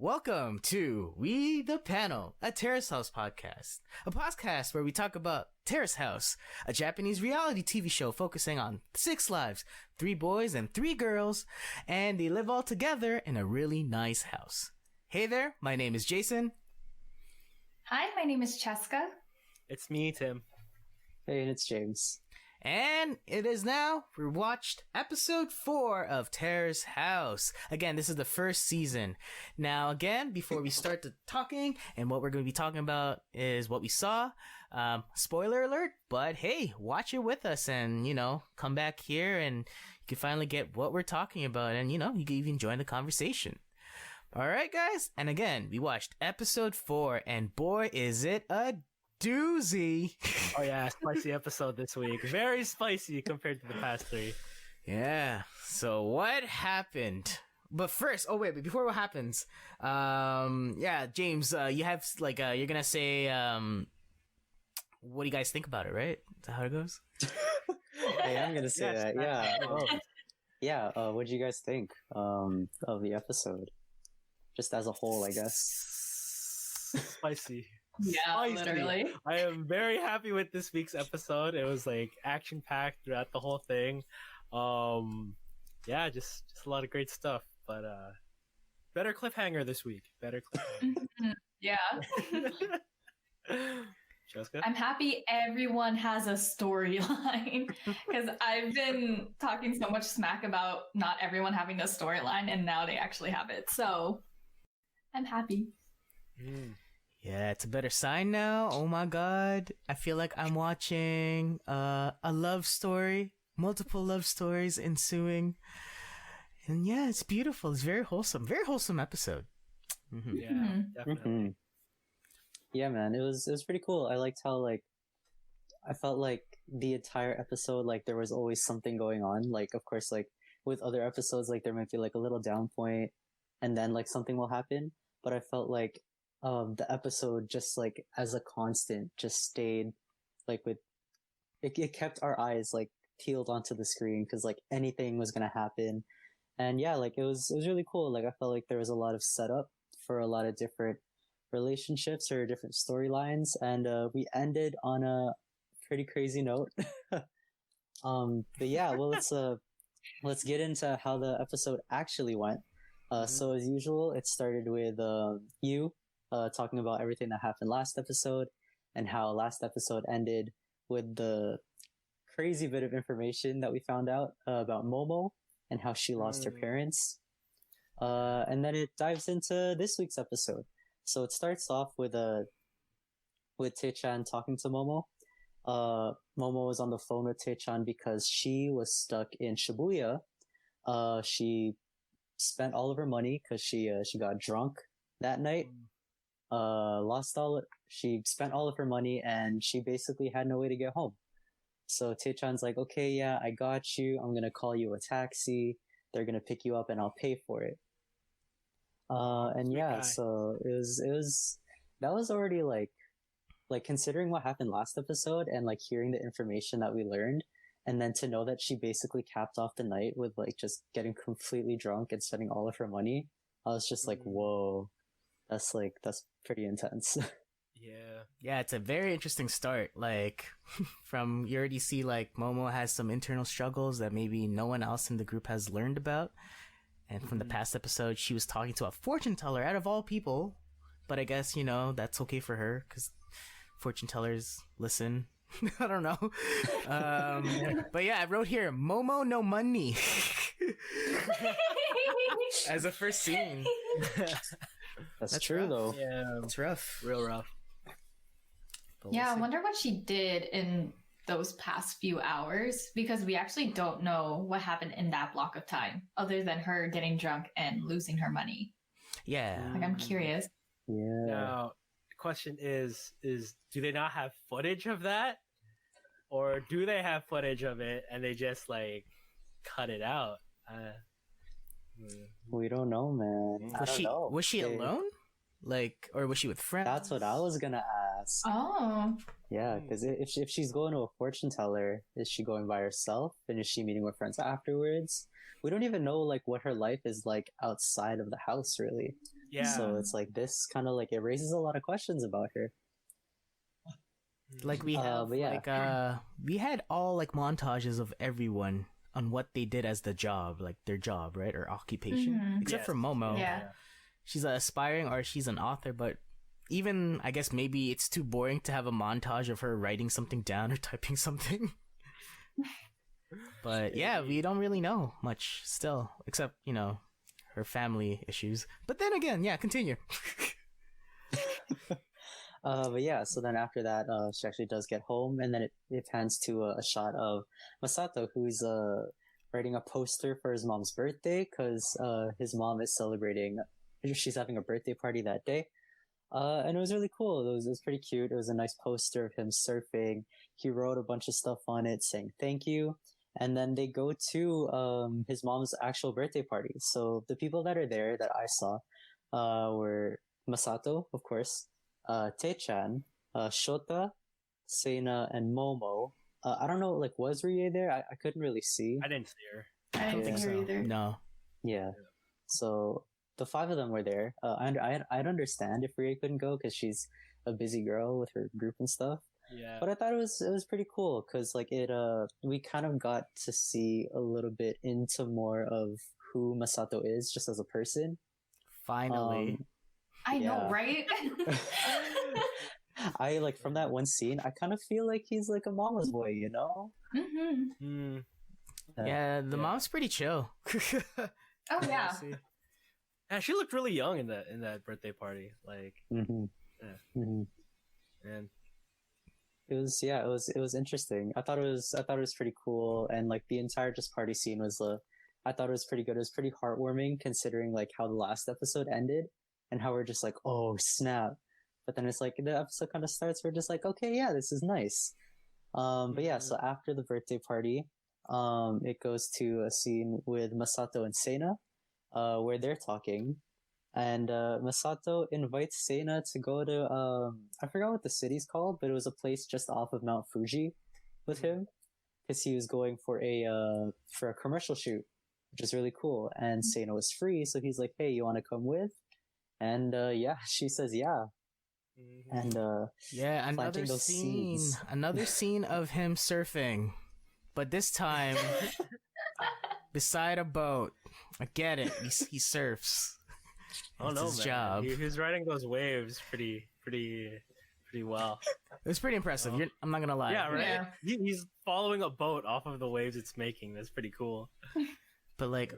Welcome to We the Panel, a Terrace House podcast. A podcast where we talk about Terrace House, a Japanese reality TV show focusing on 6 lives, 3 boys and 3 girls, and they live all together in a really nice house. Hey there, my name is Jason. Hi, my name is Cheska. It's me, Tim. Hey, and it's James. And it is now, we watched episode 4 of Terrace House. Again, this is the first season. Now, again, before we start the talking, and what we're going to be talking about is what we saw. Spoiler alert, but hey, watch it with us and, come back here and you can finally get what we're talking about and, you can even join the conversation. Alright, guys, and again, we watched episode 4, and boy, is it a doozy. Oh yeah, spicy episode this week. Very spicy compared to the past 3. Yeah. So what happened? But first, before what happens, James, you have you're gonna say, what do you guys think about it, right? Is that how it goes? Hey, I'm gonna say that. Yeah. What do you guys think of the episode, just as a whole, I guess? Spicy. Yeah, Spicy. literally. I am very happy with this week's episode. It was action packed throughout the whole thing. Just a lot of great stuff. But better cliffhanger this week. Better cliffhanger. Yeah. Cheska? I'm happy everyone has a storyline because I've been talking so much smack about not everyone having a storyline, and now they actually have it. So I'm happy. Yeah, it's a better sign now. Oh my god. I feel like I'm watching a love story. Multiple love stories ensuing. And yeah, it's beautiful. It's very wholesome. Very wholesome episode. Mm-hmm. Yeah, definitely. Mm-hmm. Yeah, man. It was pretty cool. I liked how I felt like the entire episode, there was always something going on. Of course, with other episodes, there might be a little down point and then something will happen. But I felt like the episode just as a constant just stayed with it kept our eyes peeled onto the screen because anything was gonna happen. And yeah, it was really cool. I felt like there was a lot of setup for a lot of different relationships or different storylines, and we ended on a pretty crazy note. But yeah, well, let's get into how the episode actually went. So as usual, it started with you talking about everything that happened last episode and how last episode ended with the crazy bit of information that we found out about Momo and how she lost her parents. And then it dives into this week's episode. So it starts off with Tae-chan talking to Momo. Momo was on the phone with Tae-chan because she was stuck in Shibuya. She spent all of her money because she got drunk that night. She spent all of her money and she basically had no way to get home. So Tae-chan's like, okay, yeah, I got you. I'm gonna call you a taxi. They're gonna pick you up and I'll pay for it. And yeah, so that was already considering what happened last episode and hearing the information that we learned. And then to know that she basically capped off the night with just getting completely drunk and spending all of her money. I was just whoa, that's pretty intense. Yeah, it's a very interesting start. From you already see Momo has some internal struggles that maybe no one else in the group has learned about. And from the past episode, she was talking to a fortune teller out of all people. But I guess, that's okay for her because fortune tellers listen. I don't know. But yeah, I wrote here, Momo no money. As a first scene. That's true, rough. though. Yeah, It's rough. real rough. But Yeah, we'll I see. wonder what she did in those past few hours because we actually don't know what happened in that block of time other than her getting drunk and losing her money. Yeah. I'm curious. Yeah. Now, the question is do they not have footage of that? Or do they have footage of it and they just cut it out? We don't know, man. I don't know. Was she alone? Or was she with friends? That's what I was gonna ask. Oh. Yeah, because if she's going to a fortune teller, is she going by herself? And is she meeting with friends afterwards? We don't even know what her life is outside of the house, really. Yeah. So it's like this kind of like it raises a lot of questions about her. Like we have, but yeah. like we had all like montages of everyone on what they did as the job, like their job, right, or occupation, Mhm. except Yes. for Momo. Yeah. She's an aspiring or she's an author, but even I guess maybe it's too boring to have a montage of her writing something down or typing something. But yeah, we don't really know much still, except her family issues. But then again, yeah, continue. But yeah, so then after that, she actually does get home, and then it pans to a shot of Masato, who's writing a poster for his mom's birthday, because his mom is celebrating, she's having a birthday party that day. And it was really cool. It was pretty cute. It was a nice poster of him surfing. He wrote a bunch of stuff on it saying thank you. And then they go to his mom's actual birthday party. So the people that are there that I saw were Masato, of course, Tae-chan, Shota, Seina, and Momo. I don't know, like, was Rie there? I couldn't really see. I didn't see her. I didn't think see her so. either. No. Yeah. So the five of them were there. I'd understand if Rie couldn't go because she's a busy girl with her group and stuff. Yeah. But I thought it was pretty cool because like we kind of got to see a little bit into more of who Masato is just as a person. Finally. I know, Yeah. right? I like from that one scene, I kind of feel like he's like a mama's boy, you know? Mm-hmm. Yeah, the mom's pretty chill. Oh yeah. Yeah, she looked really young in that birthday party. Like, Mm-hmm. Yeah. Mm-hmm. man. It was interesting. I thought it was pretty cool, and like the entire just party scene was I thought it was pretty good. It was pretty heartwarming considering like how the last episode ended and how we're just like, oh snap. But then it's like the episode kind of starts, we're just like, okay, yeah, this is nice. But yeah, so after the birthday party, it goes to a scene with Masato and Seina, where they're talking. And Masato invites Seina to go to I forgot what the city's called, but it was a place just off of Mount Fuji with him because he was going for a commercial shoot, which is really cool. And Seina was free, so he's like, "Hey, you want to come with?" And yeah, she says yeah. And yeah, planting those seeds. another scene of him surfing, but this time beside a boat. I get it. He surfs. Oh It's no, his man. job. He was riding those waves pretty well. It was pretty impressive. Oh. I'm not gonna lie. Yeah, right. Yeah. He's following a boat off of the waves it's making. That's pretty cool. But like,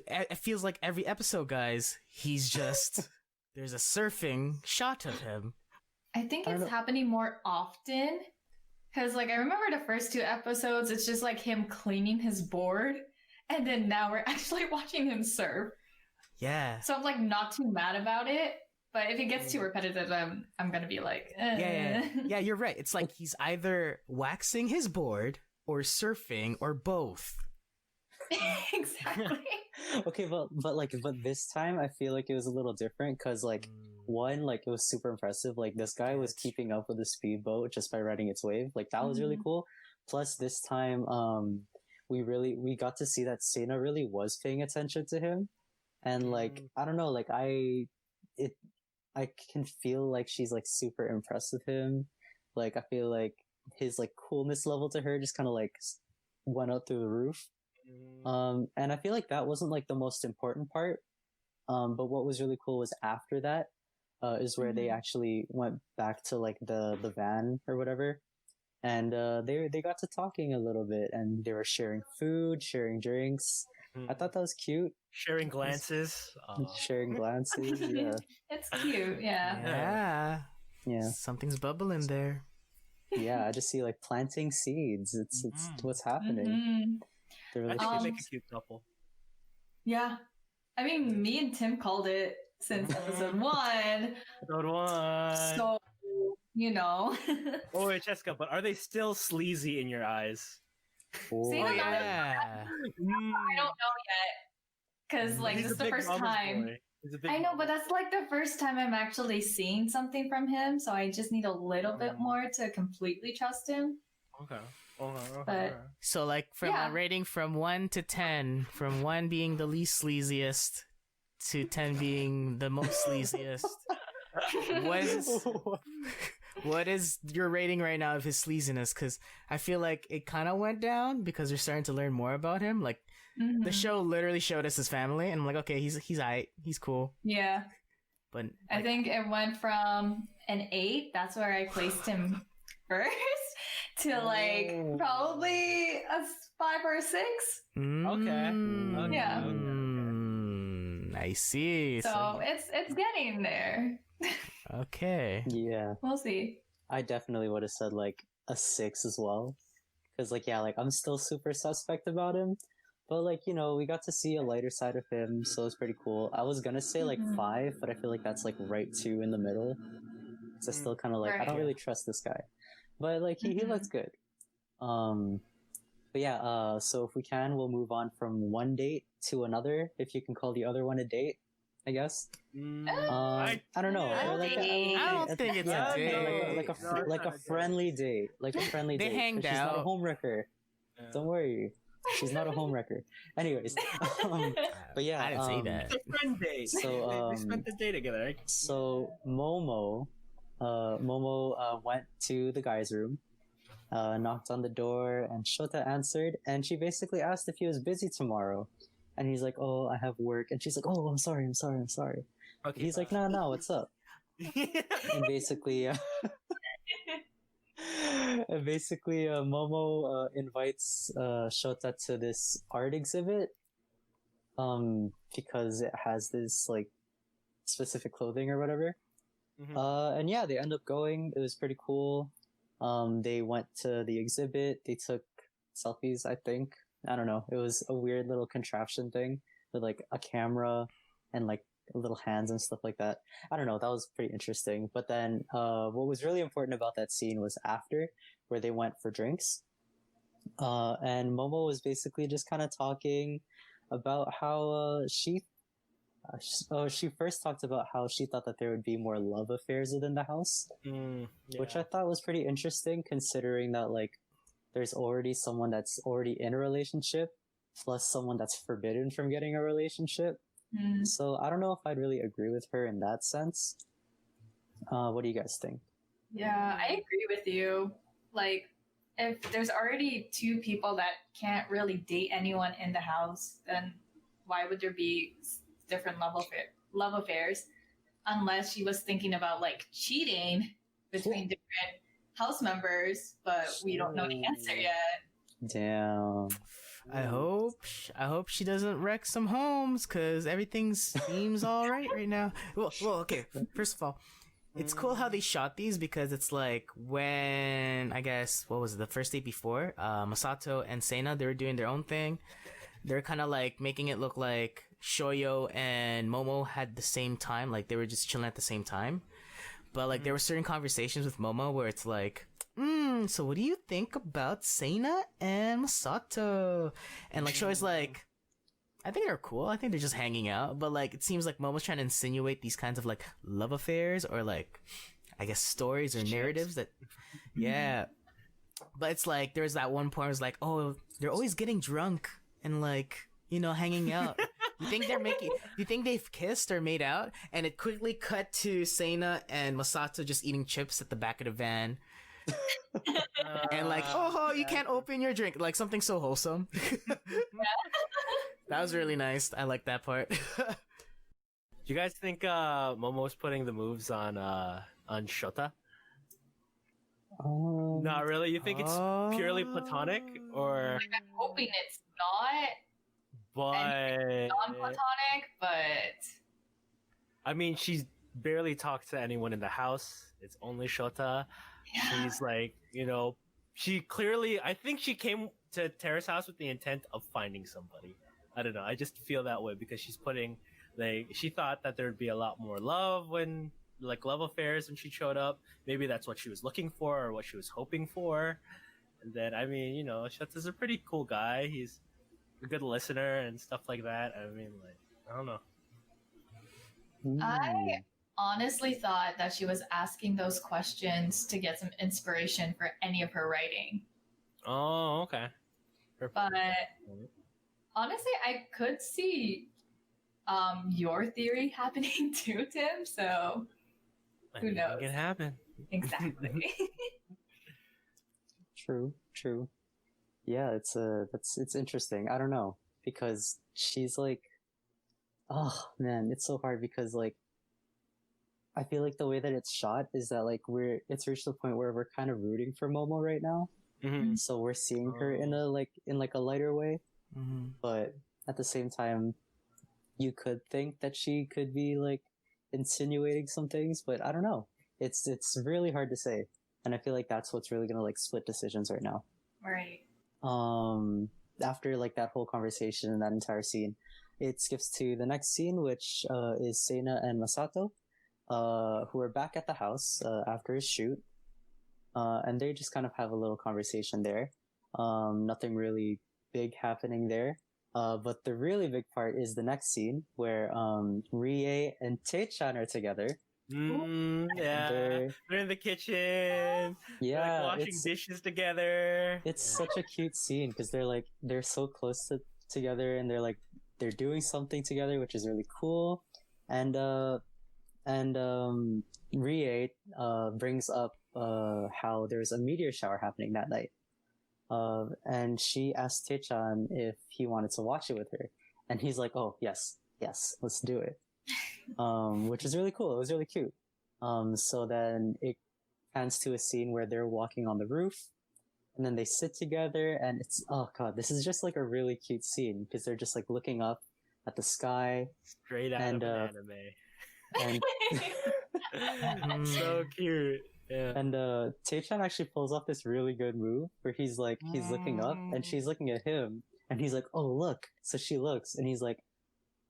it feels like every episode, guys, he's just there's a surfing shot of him. I think I don't it's know. happening more often because, like, I remember the first two episodes. It's just like him cleaning his board, and then now we're actually watching him surf. Yeah. So I'm like not too mad about it. But if it gets too repetitive, I'm gonna be like, Yeah, you're right. It's like he's either waxing his board or surfing or both. Exactly. Okay, but this time I feel like it was a little different because like one, like it was super impressive. Like this guy was keeping up with the speedboat just by riding its wave. Like that was really cool. Plus this time, we got to see that Sena really was paying attention to him, and like I don't know, like I can feel like she's like super impressed with him. Like I feel like his like coolness level to her just kind of like went up through the roof. And I feel like that wasn't like the most important part. But what was really cool was after that, is where they actually went back to like the van or whatever. And, they got to talking a little bit and they were sharing food, sharing drinks. I thought that was cute. Sharing glances. Sharing glances. Yeah. It's cute, yeah. Yeah. Yeah. Something's bubbling there. Yeah. I just see like planting seeds. It's what's happening. Mhm. They're I really think Um, they make a cute couple. Yeah. I mean, me and Tim called it since episode 1. Episode 1. So, you know. Oh wait, Cheska, but are they still sleazy in your eyes? cool. See, Oh I'm not- yeah. I don't know yet. Because, like, He's this is a the big first mama's time. boy. He's a big I know, mama's but that's like the first time I'm actually seeing something from him. So I just need a little bit more to completely trust him. Okay. Okay. But- So like from Yeah. a rating from 1 to 10, from 1 being the least sleaziest, to 10 being the most sleaziest. What is what is your rating right now of his sleaziness? Because I feel like it kind of went down because we're starting to learn more about him. Like the show literally showed us his family, and I'm like, okay, he's aight, he's cool. Yeah. But I think it went from an 8, that's where I placed him first, to like probably a 5 or a 6. Okay. Yeah. I see. So it's getting there. Okay. Yeah, We'll see. I definitely would have said like a 6 as well. Because like, yeah, like I'm still super suspect about him. But like, you know, we got to see a lighter side of him, so it's pretty cool. I was gonna say like 5, but I feel like that's like right 2 in the middle. So still kind of like, I don't Right. really trust this guy. But like, he looks good. But yeah, so if we can, we'll move on from one date to another, if you can call the other one a date, I guess. I don't know. I Or like I don't think it's a date. like a friendly date. Like a friendly They date. hanged 'Cause she's not a out. homewrecker. Don't worry. She's not a homewrecker. Anyways. But yeah. I didn't say that. It's a friend date. So, they spent the day together. Right? So Momo went to the guy's room, knocked on the door, and Shota answered, and she basically asked if he was busy tomorrow. And he's like, "Oh, I have work." And she's like, "Oh, I'm sorry. Okay. He's like, "No, what's up?" And basically, Momo invites Shota to this art exhibit, because it has this like specific clothing or whatever. And yeah, they end up going. It was pretty cool. They went to the exhibit. They took selfies, I think. I don't know. It was a weird little contraption thing with like a camera and like little hands and stuff like that. I don't know. That was pretty interesting. But then, what was really important about that scene was after, where they went for drinks. And Momo was basically just kind of talking about how, she first talked about how she thought that there would be more love affairs within the house, which I thought was pretty interesting, considering that like there's already someone that's already in a relationship, plus someone that's forbidden from getting a relationship. So I don't know if I'd really agree with her in that sense. What do you guys think? Yeah, I agree with you. Like, if there's already 2 people that can't really date anyone in the house, then why would there be different love affairs? Unless she was thinking about like cheating between different house members, but we don't know the answer yet. Damn. I hope she doesn't wreck some homes, because everything seems all right now. Well, okay. First of all, it's cool how they shot these, because it's like when, I guess, what was it, the first day before, Masato and Seina, they were doing their own thing. They're kind of like making it look like Shoyo and Momo had the same time, like they were just chilling at the same time. But like there were certain conversations with Momo where it's like, so what do you think about Seina and Masato? And like Shoyo's like, I think they're cool. I think they're just hanging out. But like it seems like Momo's trying to insinuate these kinds of like love affairs, or like, I guess, stories or narratives that, yeah. But it's like there's that one point where it's like, oh, they're always getting drunk and like, you know, hanging out. You think they've kissed or made out? And it quickly cut to Seina and Masato just eating chips at the back of the van. And like, oh, you can't open your drink. Like something so wholesome. That was really nice. I like that part. Do you guys think Momo's putting the moves on Shota? Not really. You think it's purely platonic, or? Like, I'm hoping it's not. But Non-platonic, but I mean, she's barely talked to anyone in the house. It's only Shota. yeah. She's like, you know, she clearly, I think she came to Terrace House with the intent of finding somebody. I don't know. I just feel that way because she's putting, like, she thought that there'd be a lot more love when, like, love affairs when she showed up. Maybe that's what she was looking for or what she was hoping for. And then, I mean, you know, Shota's a pretty cool guy. He's a good listener and stuff like that. I mean, like, I don't know. I honestly thought that she was asking those questions to get some inspiration for any of her writing. Oh, okay. But honestly, I could see your theory happening too, Tim. So who knows? It can happen. Exactly. True. Yeah, it's interesting. I don't know, because she's like, oh man, it's so hard because like I feel like the way that it's shot is that like it's reached the point where we're kind of rooting for Momo right now. Mm-hmm. So we're seeing her in a lighter way, but at the same time, you could think that she could be like insinuating some things, but I don't know. It's really hard to say, and I feel like that's what's really gonna like split decisions right now. Right. After like that whole conversation and that entire scene, it skips to the next scene, which is Seina and Masato, who are back at the house after his shoot, and they just kind of have a little conversation there. Nothing really big happening there. But the really big part is the next scene where Rie and Tae-chan are together. Yeah, they're in the kitchen. Yeah, like washing dishes together. It's such a cute scene because they're so close together, and they're doing something together, which is really cool. And Rie brings up how there's a meteor shower happening that night. And she asked Tae-chan if he wanted to watch it with her, and he's like, "Oh yes, let's do it." Which is really cool. It was really cute. So then it pans to a scene where they're walking on the roof, and then they sit together, and it's, oh god, this is just like a really cute scene because they're just like looking up at the sky. Straight out of an anime. And so cute. Yeah. And Tae-chan actually pulls off this really good move where he's looking up and she's looking at him, and he's like, "Oh look." So she looks and he's like,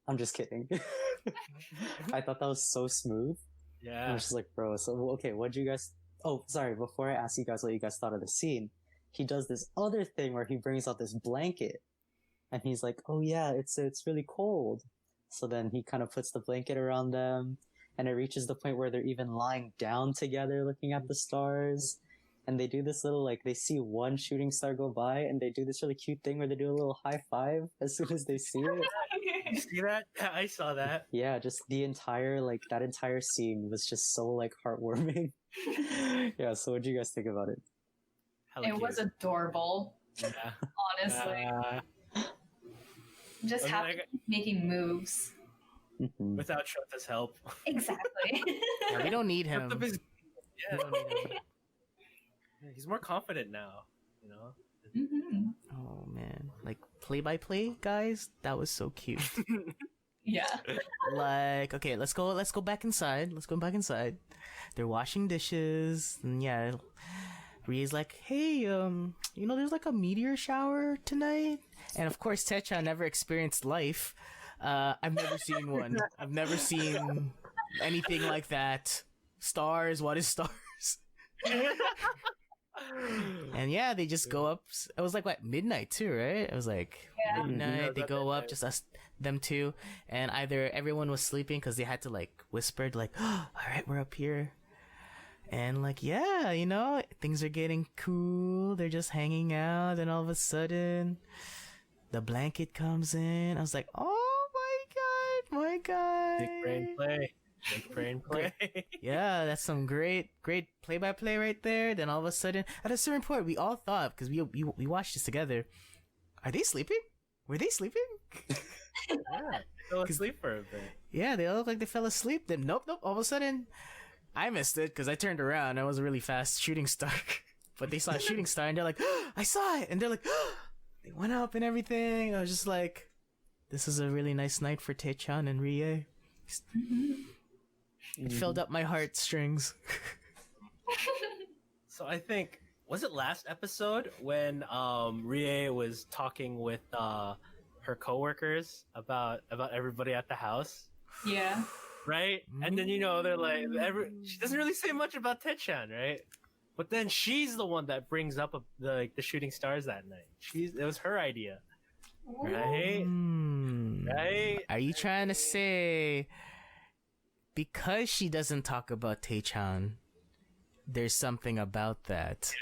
"I'm just kidding." I thought that was so smooth. Yeah. I was just like, bro, so okay, what'd you guys, oh sorry, before I ask you guys what you guys thought of the scene, he does this other thing where he brings out this blanket and he's like, "Oh yeah, it's really cold." So then he kind of puts the blanket around them, and it reaches the point where they're even lying down together looking at the stars. And they do this little, like, they see one shooting star go by, and they do this really cute thing where they do a little high five as soon as they see it. You see that? I saw that. Yeah, just that entire scene was just so, like, heartwarming. Yeah, so what do you guys think about it? It was adorable. Yeah. Honestly. Just happy making moves. Without Shota's help. Exactly. Yeah, we don't need him. Yeah, we don't need him. Yeah, he's more confident now, you know? Oh man, like play-by-play guys, that was so cute. Yeah. Like, okay, let's go back inside. They're washing dishes, and yeah, Rie's like, "Hey, there's like a meteor shower tonight." And of course, Tae-chan never experienced life. I've never seen one. I've never seen anything like that. Stars, what is stars? And yeah, they just go up. It was like what, midnight too, right? It was like midnight. They go up, just them two, and either everyone was sleeping because they had to like whisper, like, "Oh, all right, we're up here," and like, yeah, things are getting cool. They're just hanging out, and all of a sudden, the blanket comes in. I was like, "Oh my god!" Big brain play. Yeah, that's some great play-by-play right there. Then all of a sudden, at a certain point, we all thought, because we watched this together, are they sleeping? Were they sleeping? Yeah, they fell asleep for a bit. Yeah, they all look like they fell asleep. Then nope. All of a sudden, I missed it because I turned around. I was a really fast shooting star, but they saw a shooting star and they're like, "Oh, I saw it!" And they're like, "Oh!" They went up and everything. I was just like, this is a really nice night for Tae-chan and Rie. It filled up my heartstrings. So I think, was it last episode when Rie was talking with her coworkers about everybody at the house? Yeah. Right? And then they're like, she doesn't really say much about Tae-chan, right? But then she's the one that brings up the shooting stars that night. It was her idea. Right? Right? Are you trying to say because she doesn't talk about Tae-chan, there's something about that?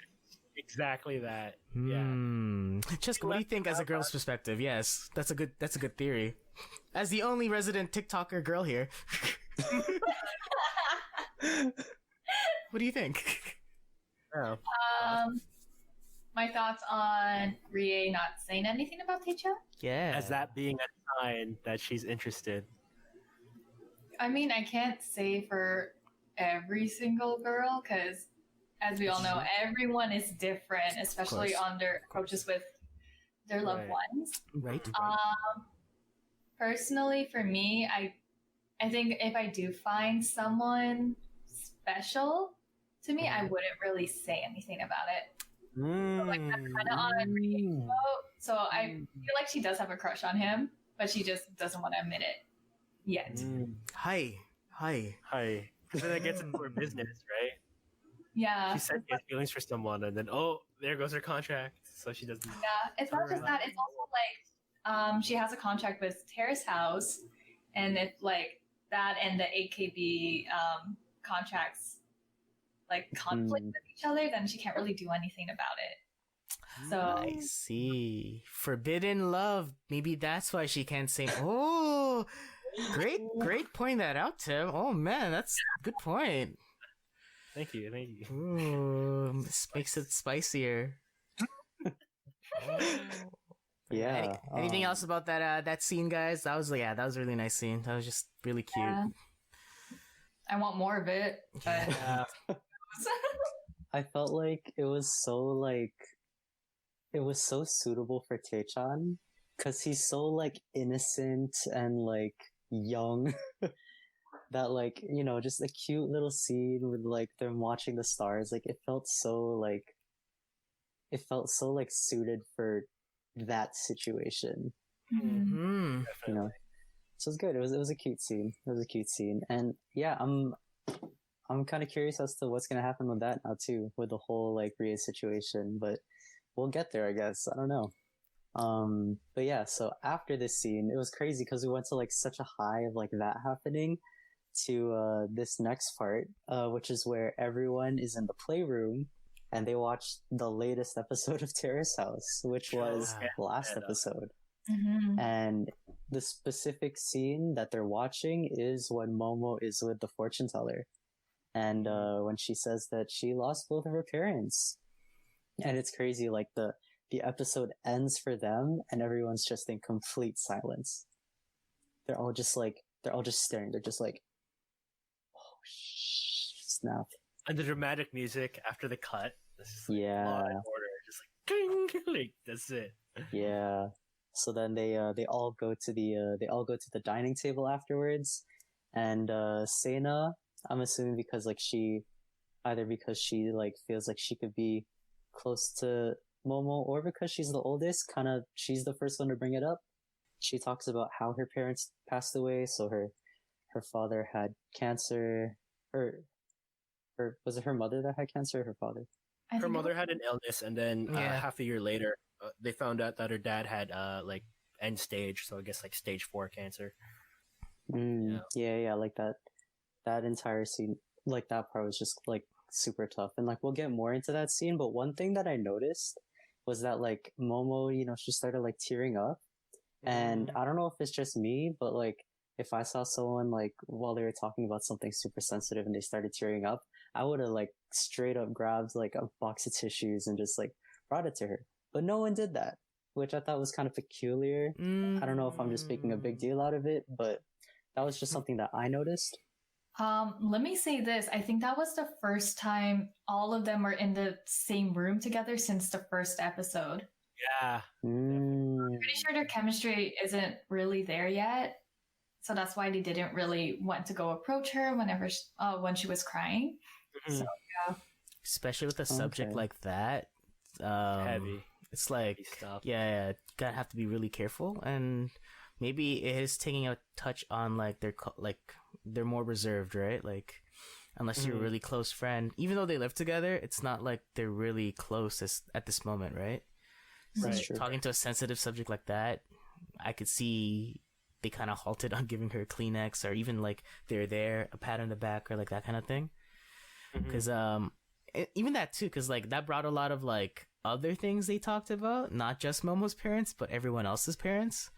Exactly that. Yeah. Cheska, what do you think as a girl's perspective? Yes, that's a good theory. As the only resident TikToker girl here, what do you think? Oh. My thoughts on Rie not saying anything about Teacher? Yeah. As that being a sign that she's interested. I mean, I can't say for every single girl because, as we all know, everyone is different, especially course. on their approaches with their loved Right. ones. Right. Personally, for me, I think if I do find someone special to me, I wouldn't really say anything about it. So, like, that's kind of on a Rie's boat. So I feel like she does have a crush on him, but she just doesn't want to admit it yet. Hi. Hi. Because then that gets into her business, right? Yeah. She said she has feelings for someone, and then there goes her contract. So she doesn't. Yeah, it's not just that. It's also like she has a contract with Terrace House, and if like that and the AKB contracts like conflict with each other, then she can't really do anything about it. So I see. Forbidden love. Maybe that's why she can't say. Oh, great pointing that out, Tim. Oh man, that's a good point. Thank you. Ooh, this makes it spicier. Yeah. Anything else about that scene, guys? That was a really nice scene. That was just really cute. yeah. I want more of it, but I felt like it was so suitable for Taechan because he's so like innocent and like young that like, you know, just a cute little scene with like them watching the stars, like it felt so suited for that situation, Mm-hmm. you know. So it's good. It was a cute scene. And yeah, I'm kind of curious as to what's gonna happen with that now too, with the whole like Ria situation. But we'll get there, I guess. I don't know. But yeah. So after this scene, it was crazy because we went to like such a high of like that happening to this next part, which is where everyone is in the playroom and they watched the latest episode of Terrace House, which was last episode. And the specific scene that they're watching is when Momo is with the fortune teller. And when she says that she lost both of her parents. And it's crazy, like the episode ends for them and everyone's just in complete silence. They're all just staring. They're just like, oh, snap. And the dramatic music after the cut. This is like Law and Order, just like, ding, like that's it. Yeah. So then they all go to the dining table afterwards, and Sena, I'm assuming because she like feels like she could be close to Momo, or because she's the oldest, she's the first one to bring it up. She talks about how her parents passed away, so her father had cancer, or was it her mother that had cancer or her father? Her mother had an illness, and then half a year later, they found out that her dad had like end stage, so I guess like stage 4 cancer. Yeah, like that entire scene, like that part was just like super tough, and like we'll get more into that scene. But one thing that I noticed was that like Momo, you know, she started like tearing up, and I don't know if it's just me, but like if I saw someone like while they were talking about something super sensitive and they started tearing up, I would have like straight up grabbed like a box of tissues and just like brought it to her. But no one did that, which I thought was kind of peculiar. I don't know if I'm just making a big deal out of it, but that was just something that I noticed. Let me say this. I think that was the first time all of them were in the same room together since the first episode. Yeah. I'm pretty sure their chemistry isn't really there yet. So that's why they didn't really want to go approach her when she was crying. So, yeah. Especially with a subject like that. Heavy. It's like, stuff. Yeah, gotta have to be really careful, and maybe it is taking a touch on like they're more reserved, right? Like, unless you're a really close friend, even though they live together, it's not like they're really close at this moment, right? So talking to a sensitive subject like that, I could see they kind of halted on giving her a Kleenex, or even like they're there, a pat on the back, or like that kind of thing. Because even that too, because like that brought a lot of like other things they talked about, not just Momo's parents, but everyone else's parents.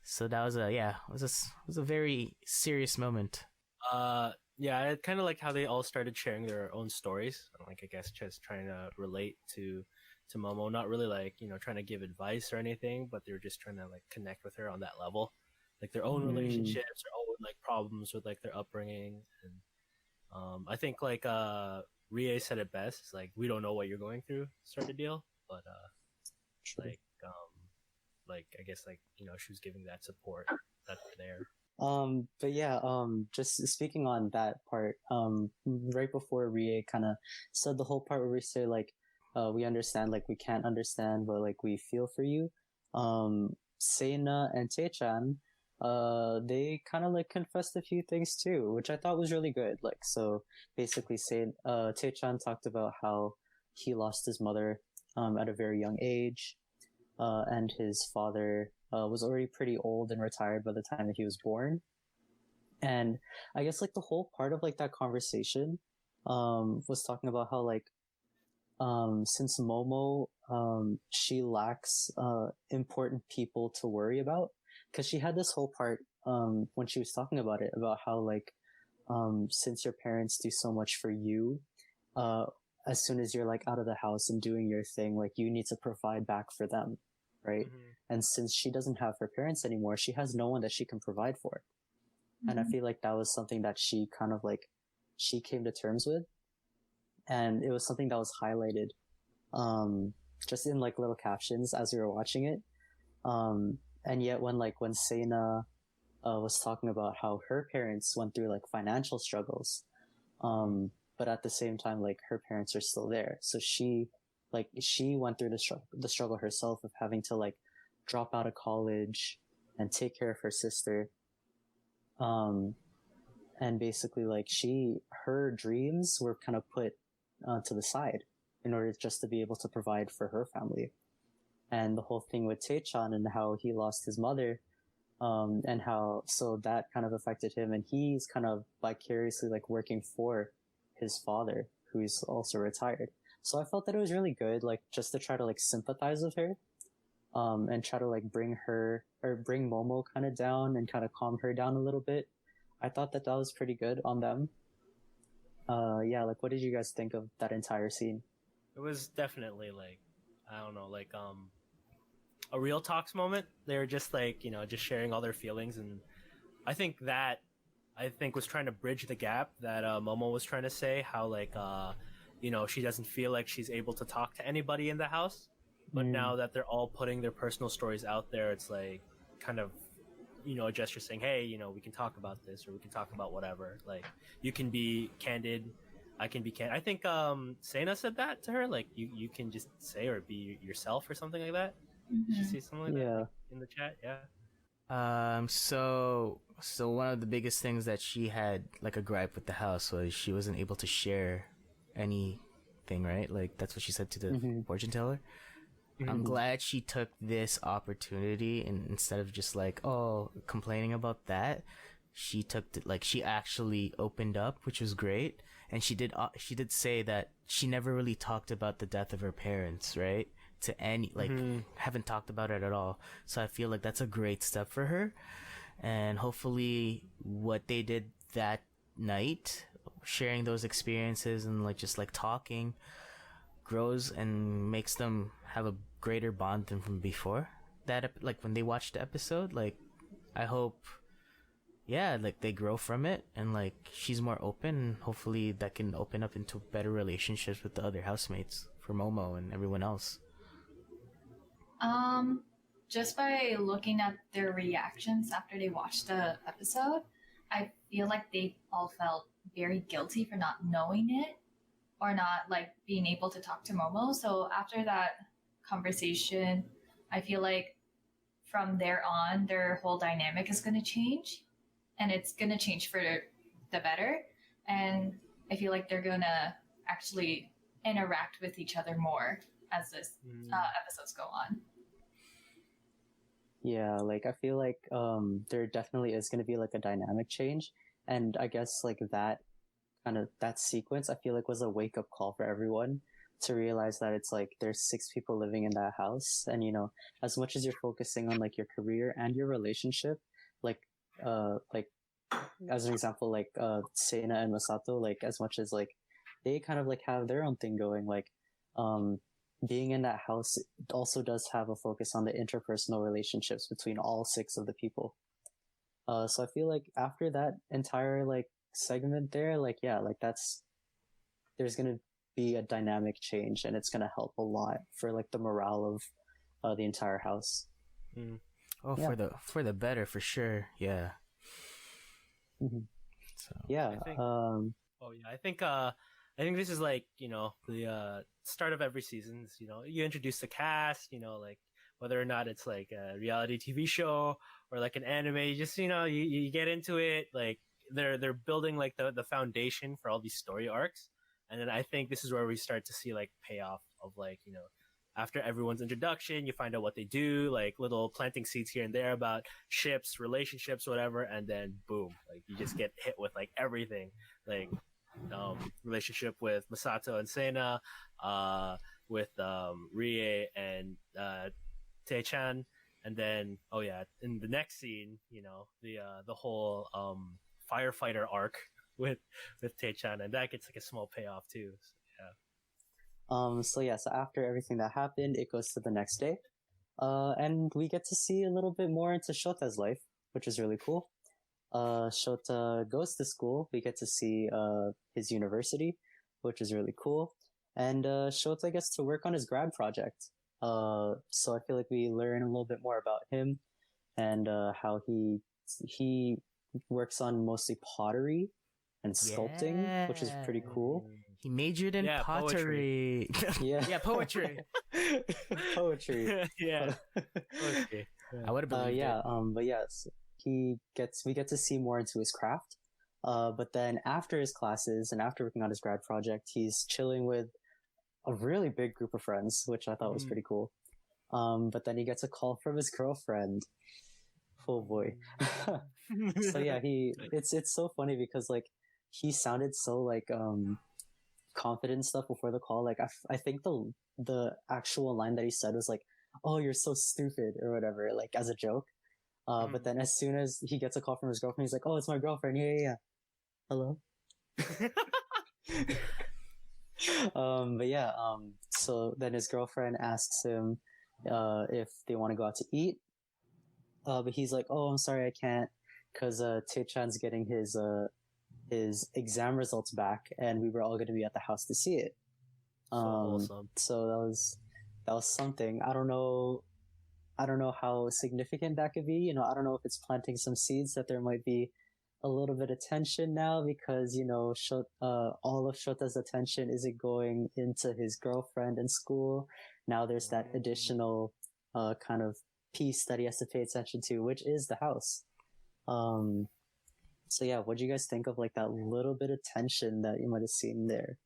So that was a very serious moment. Yeah, I kind of like how they all started sharing their own stories. Like, I guess just trying to relate to Momo, not really like, trying to give advice or anything, but they're just trying to like connect with her on that level, like their own relationships, their own like problems with like their upbringing. And I think like Rie said it best. It's like, we don't know what you're going through, sort of deal, but like like I guess like she was giving that support that they're there. But yeah, just speaking on that part, right before Rie kind of said the whole part where we say like, we understand, like we can't understand, but like we feel for you. Seina and Taechan, they kind of like confessed a few things too, which I thought was really good. Like, so basically, Taechan talked about how he lost his mother, at a very young age, and his father was already pretty old and retired by the time that he was born. And I guess like the whole part of like that conversation was talking about how like since Momo she lacks important people to worry about, because she had this whole part when she was talking about it, about how like since your parents do so much for you, as soon as you're like out of the house and doing your thing, like you need to provide back for them, right? And since she doesn't have her parents anymore, she has no one that she can provide for. And I feel like that was something that she kind of like, she came to terms with. And it was something that was highlighted, just in like little captions as we were watching it. And yet when Seina, was talking about how her parents went through like financial struggles, but at the same time, like her parents are still there. So she went through the struggle herself of having to like drop out of college and take care of her sister. And basically like her dreams were kind of put to the side in order just to be able to provide for her family. And the whole thing with Taechan and how he lost his mother, and how, so that kind of affected him, and he's kind of vicariously like working for his father, who is also retired. So I felt that it was really good, like just to try to like sympathize with her, and try to like bring Momo kind of down and kind of calm her down a little bit. I thought that was pretty good on them. Yeah, like what did you guys think of that entire scene? It was definitely like, I don't know, like a real talks moment. They were just like, just sharing all their feelings, and I think was trying to bridge the gap that Momo was trying to say, how like she doesn't feel like she's able to talk to anybody in the house, but now that they're all putting their personal stories out there, it's like kind of a gesture saying, hey, we can talk about this, or we can talk about whatever. Like, you can be candid, I can be candid. I think Seina said that to her, like you can just say or be yourself or something like that. Did you see something like that in the chat? Yeah. So one of the biggest things that she had like a gripe with the house was she wasn't able to share anything, right? Like that's what she said to the fortune teller. I'm glad she took this opportunity, and instead of just like complaining about that, she she actually opened up, which was great. And she did say that she never really talked about the death of her parents, right? To any haven't talked about it at all. So I feel like that's a great step for her, and hopefully what they did that night, sharing those experiences and like just like talking, grows and makes them have a greater bond than from before. That like when they watched the episode, like I hope like they grow from it, and like she's more open, and hopefully that can open up into better relationships with the other housemates for Momo and everyone else. Just by looking at their reactions after they watched the episode, I feel like they all felt very guilty for not knowing it or not like being able to talk to Momo. So after that conversation, I feel like from there on, their whole dynamic is going to change, and it's going to change for the better. And I feel like they're going to actually interact with each other more as this episodes go on. Yeah, like I feel like there definitely is going to be like a dynamic change, and I guess like that kind of that sequence, I feel like was a wake up call for everyone to realize that it's like there's 6 people living in that house, and as much as you're focusing on like your career and your relationship, like as an example, like Sena and Masato, like as much as like they kind of like have their own thing going, like being in that house also does have a focus on the interpersonal relationships between all 6 of the people. So I feel like after that entire like segment there, like yeah, like there's gonna be a dynamic change, and it's gonna help a lot for like the morale of the entire house. Oh, yeah. for the better, for sure. Yeah. Mm-hmm. So yeah. I think this is like, the start of every season. You introduce the cast, like whether or not it's like a reality TV show or like an anime, you just, you get into it. Like they're building like the foundation for all these story arcs. And then I think this is where we start to see like payoff of like, after everyone's introduction, you find out what they do, like little planting seeds here and there about ships, relationships, whatever. And then boom, like you just get hit with like everything, like, relationship with Masato and Sena, with Rie and Tae-chan, and then in the next scene, the whole firefighter arc with Tae-chan, and that gets like a small payoff too. So after everything that happened, it goes to the next day, and we get to see a little bit more into Shota's life, which is really cool. Shota goes to school. We get to see his university, which is really cool. And Shota gets to work on his grad project. So I feel like we learn a little bit more about him and how he works on mostly pottery and sculpting, which is pretty cool. He majored in pottery. Yeah, poetry. Poetry. Yeah. Poetry. I would have believed it. But yes. We get to see more into his craft. But then after his classes and after working on his grad project, he's chilling with a really big group of friends, which I thought was pretty cool. But then he gets a call from his girlfriend. Oh boy. So yeah, it's so funny because like he sounded so like confident and stuff before the call. Like I think the actual line that he said was like, "Oh, you're so stupid" or whatever, like as a joke. But then as soon as he gets a call from his girlfriend, he's like, "Oh, it's my girlfriend. Yeah. Hello." So then his girlfriend asks him if they want to go out to eat. But he's like, "Oh, I'm sorry, I can't, because Tae-chan's getting his exam results back, and we were all going to be at the house to see it." So that was something. I don't know how significant that could be. I don't know if it's planting some seeds that there might be a little bit of tension now because, all of Shota's attention isn't going into his girlfriend in school. Now there's that additional kind of piece that he has to pay attention to, which is the house. So yeah, what do you guys think of like that little bit of tension that you might have seen there?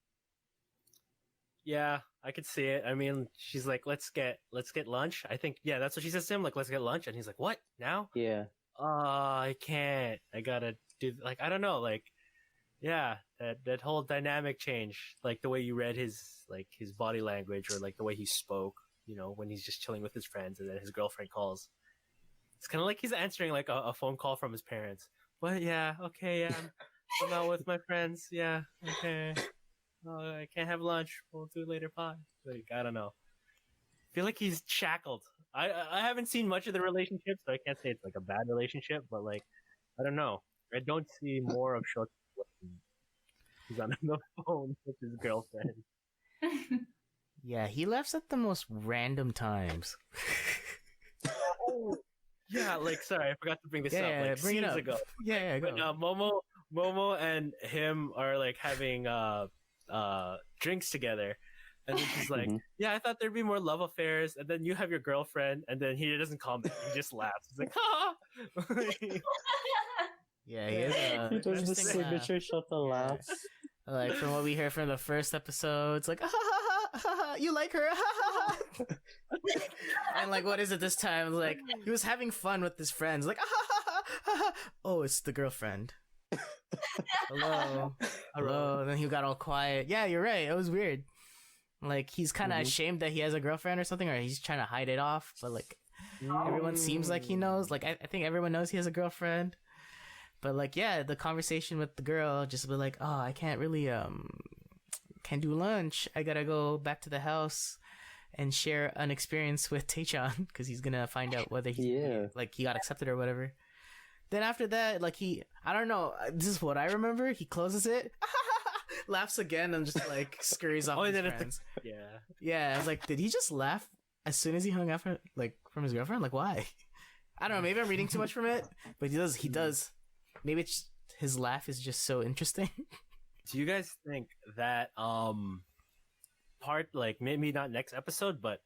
Yeah, I could see it. I mean, she's like, let's get lunch. I think, yeah, that's what she says to him. Like, let's get lunch. And he's like, what? Now? Yeah. I can't. I gotta do, like, I don't know. Like, yeah, that whole dynamic change, like the way you read his body language or like the way he spoke, when he's just chilling with his friends and then his girlfriend calls. It's kind of like he's answering like a phone call from his parents. But yeah, okay, yeah, I'm out with my friends. Yeah, okay. Oh, I can't have lunch. We'll do it later. Bye. Like, I don't know. I feel like he's shackled. I haven't seen much of the relationship, so I can't say it's like a bad relationship, but like, I don't know. I don't see more of Shota when he's on the phone with his girlfriend. Yeah, he laughs at the most random times. Oh, yeah, like, sorry, I forgot to bring this up. Like, bring it scenes up. ago. Yeah, go. When Momo and him are like having drinks together, and then she's like, "Yeah, I thought there'd be more love affairs." And then you have your girlfriend, and then he doesn't comment. He just laughs. He's like, "Ha!" Yeah, he does the signature Shota laugh. Like from what we hear from the first episode, it's like, you like her, and like, what is it this time? Like, he was having fun with his friends, like, oh, it's the girlfriend. Hello. Hello. And then he got all quiet. Yeah, you're right. It was weird. Like, he's kind of ashamed that he has a girlfriend or something, or he's trying to hide it off. But, like, everyone seems like he knows. Like, I think everyone knows he has a girlfriend. But, like, yeah, the conversation with the girl just be like, oh, I can't really, can't do lunch. I gotta go back to the house and share an experience with Taechan because he's gonna find out whether he got accepted or whatever. Then after that, like, I don't know, this is what I remember. He closes it, laughs again, and just like scurries off with his friends. Yeah. I was like, did he just laugh as soon as he hung up from his girlfriend? Like, why? I don't know. Maybe I'm reading too much from it, but he does. Maybe it's his laugh is just so interesting. Do you guys think that part, like, maybe not next episode, but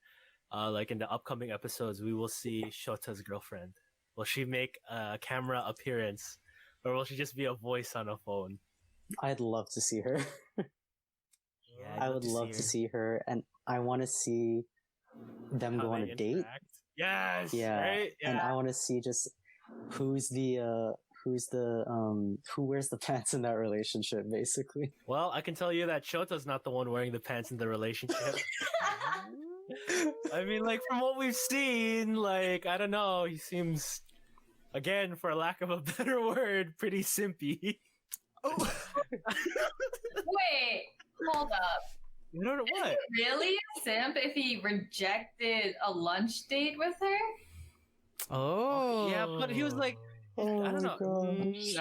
like in the upcoming episodes, we will see Shota's girlfriend? Will she make a camera appearance, or will she just be a voice on a phone? I'd love to see her. I would love to see her, and I want to see them go on a date. Yes. Yeah. Right? Yeah. And I want to see just who wears the pants in that relationship, basically. Well, I can tell you that Shota's not the one wearing the pants in the relationship. I mean, like, from what we've seen, like, I don't know, he seems, again, for lack of a better word, pretty simpy. Oh. Wait, hold up. You don't know what? Is he really a simp if he rejected a lunch date with her? Oh. Yeah, but he was like, I don't know. Okay.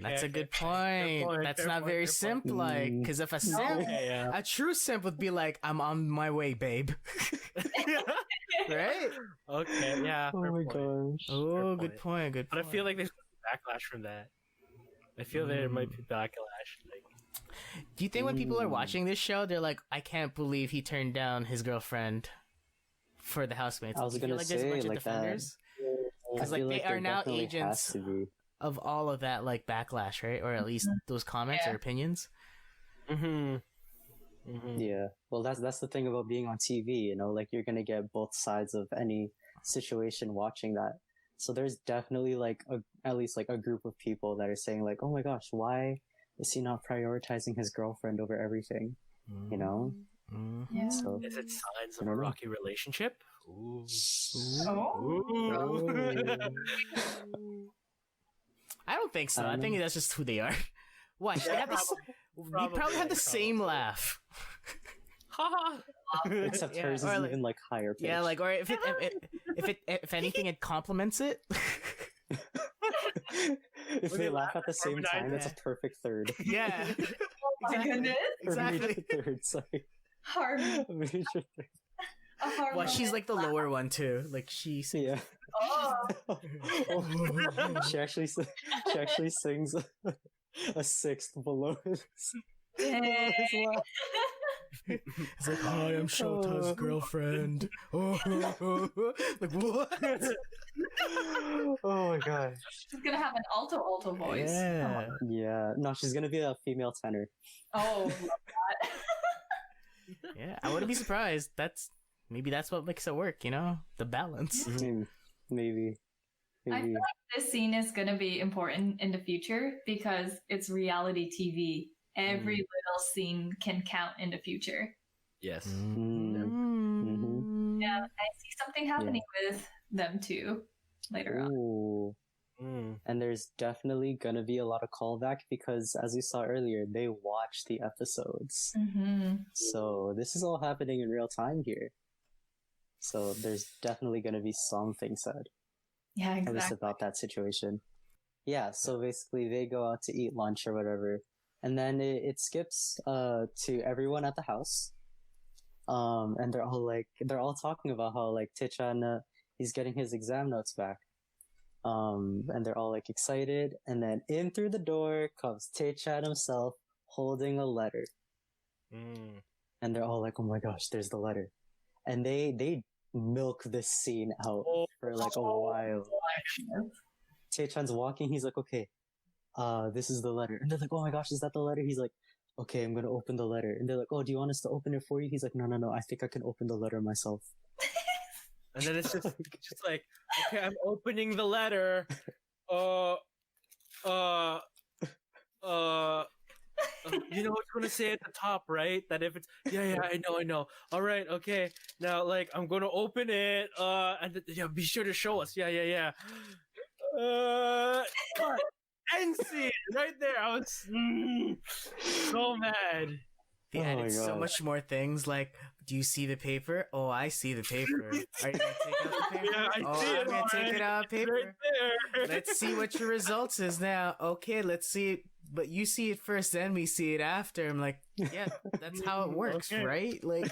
That's a good point. That's not very simp-like. Because if a simp, a true simp would be like, I'm on my way, babe. Right? Okay, yeah. Oh my gosh. Oh, good point. But I feel like there's backlash from that. I feel there might be backlash. Like, do you think when people are watching this show, they're like, I can't believe he turned down his girlfriend for the housemates? I was going to say like that. Because like they are now agents of all of that like backlash, right? Or at least those comments or opinions. Yeah. Well, that's the thing about being on TV, you know, like you're gonna get both sides of any situation watching that. So there's definitely like at least like a group of people that are saying like, oh my gosh, why is he not prioritizing his girlfriend over everything? You know? Yeah. So, is it signs of a rocky relationship? Ooh. I don't think so. I think that's just who they are. Watch, they probably have the same laugh. Except hers is even like higher pitched. Yeah, like, or if anything, it complements it. If they laugh at the same time, it's a perfect third. Yeah. Goodness. Exactly. Third, sorry. Hard. Major third. Well, she's like the lower one too. Like she's Oh. She actually sings a sixth below his laugh. It's like, hi, I'm Shota's girlfriend. Like, what? Oh my gosh. She's gonna have an alto voice. Yeah. Yeah. No, she's gonna be a female tenor. Oh, love that. Yeah, I wouldn't be surprised. Maybe that's what makes it work, you know? The balance. Maybe. I feel like this scene is going to be important in the future because it's reality TV. Every little scene can count in the future. Yes. Yeah, I see something happening with them too later on. And there's definitely gonna be a lot of callback because, as we saw earlier, they watch the episodes. So this is all happening in real time here. So there's definitely gonna be something said. Yeah, exactly. At least about that situation. Yeah, so basically they go out to eat lunch or whatever. And then it skips to everyone at the house. And they're all talking about how like Taechan he's getting his exam notes back. And they're all like excited, and then in through the door comes Taechan himself holding a letter. And they're all like, oh my gosh, there's the letter. And they milk this scene out for like a while. Taechan's walking, he's like, okay, this is the letter. And they're like, oh my gosh, is that the letter? He's like, okay, I'm gonna open the letter. And they're like, oh, do you want us to open it for you? He's like, no, I think I can open the letter myself. And then it's just like, okay, I'm opening the letter. you know what you're gonna say at the top, right? That if it's yeah, I know. All right, okay. Now, like, I'm gonna open it. And yeah, be sure to show us. Yeah. Cut. End scene right there. I was so mad. They Oh my added so God. much more things. Like, do you see the paper? Oh, I see the paper. Are you gonna take out the paper? Yeah, I oh, see it. I'm gonna take alright. it out of It's paper. right there. Let's see what your results is now. Okay, let's see. But you see it first, then we see it after. I'm like, yeah, that's how it works, Okay. right? Like,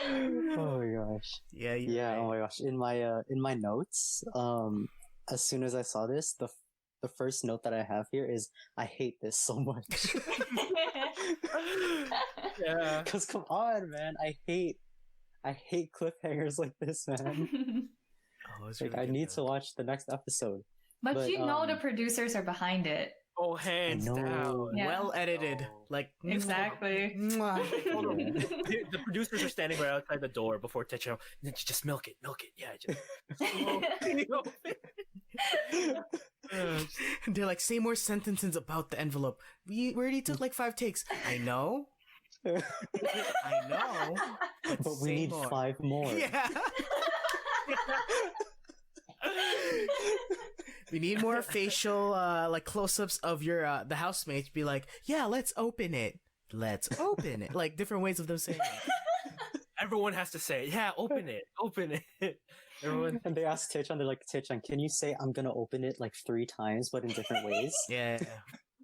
Oh my gosh. yeah, you're Yeah. right. Oh my gosh. In my notes, as soon as I saw this, the first note that I have here is I hate this so much. Yeah. Cause come on, man, I hate cliffhangers like this, man. Oh, it's Like really I good, need though. to watch the next episode. But But, you know the um, producers are behind it. Oh, hands know. down. Yeah. Well edited, No. like Exactly. mwah. Hold on. Yeah. The producers are standing right outside the door before Techo. Just milk it. Yeah, just. They're like, say more sentences about the envelope. We already took like 5 takes. I know. I know. But we say need more. 5 more. Yeah. We need more facial like close-ups of your the housemates. Be like, yeah, let's open it. Let's open it. Like different ways of them saying it. Everyone has to say, yeah, open it. Everyone. And they ask Taechan, they're like, Taechan, can you say I'm gonna open it like 3 times, but in different ways? Yeah.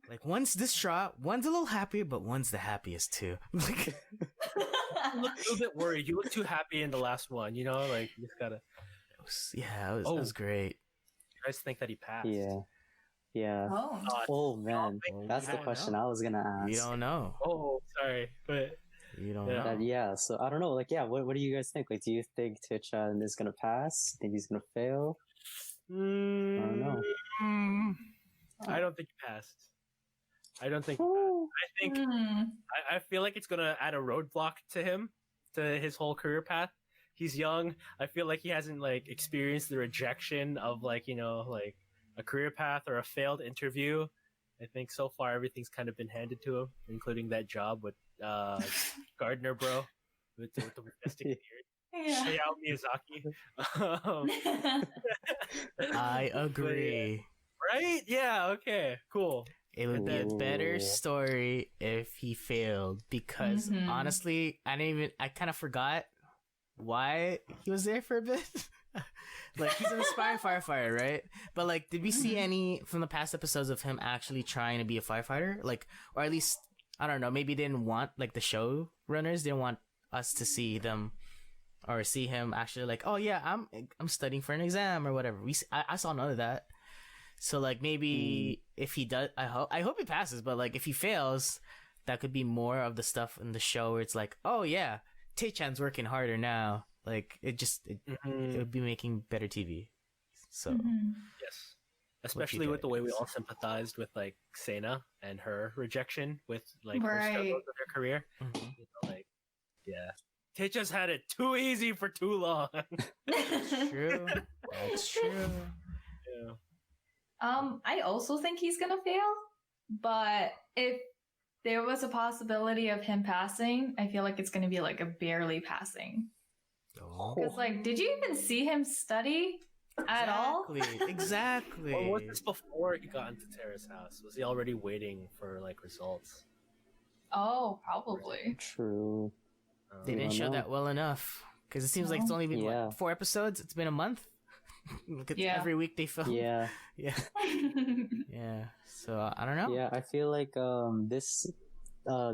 Like one's distraught, one's a little happy, but one's the happiest too. Like, You look a little bit worried. You look too happy in the last one, you know? Like, you just gotta. it was great. You guys think that he passed? Yeah. Oh. Oh man, Well, that's we the don't question know. I was gonna ask. You don't know. Oh, sorry. But You don't Yeah. know. Yeah, so I don't know. Like, yeah, what do you guys think? Like, do you think Taechan is gonna pass? Think he's gonna fail? I don't know. I don't think he passed. I don't think. Ooh. I think. Hmm. I feel like it's gonna add a roadblock to him, to his whole career path. He's young. I feel like he hasn't like experienced the rejection of like like a career path or a failed interview. I think so far everything's kind of been handed to him, including that job with Gardner, bro, with the majestic beard. Yeah. Hayao Miyazaki. I agree. Right? Yeah. Okay. Cool. It would be a better Ooh. story if he failed because Mhm. honestly, I kind of forgot why he was there for a bit. Like he's an aspiring firefighter, right? But like, did we see any from the past episodes of him actually trying to be a firefighter? Like, or at least I don't know. Maybe they didn't want like the show runners didn't want us to see them or see him actually like, oh yeah, I'm studying for an exam or whatever. I saw none of that. So like maybe if he does, I hope he passes. But like if he fails, that could be more of the stuff in the show where it's like, oh yeah, Taechan's working harder now. Like it would be making better TV. So Mhm. Yes. Especially with the way we all sympathized with like Sena and her rejection with like her Right. struggles of her career. mhm. You know, like, yeah. Taecha's had it too easy for too long. True. That's true. Yeah. I also think he's gonna fail, but if there was a possibility of him passing, I feel like it's gonna be like a barely passing. Oh. Because like, did you even see him study at all? Exactly. Or was this before he got into Terrace House? Was he already waiting for like results? Oh, probably. True. They I didn't don't show know. that well enough because it seems like it's only been Yeah. what, 4 episodes. It's been a month. Look at Yeah. every week they film. Yeah, yeah, yeah. So I don't know. yeah. I feel like this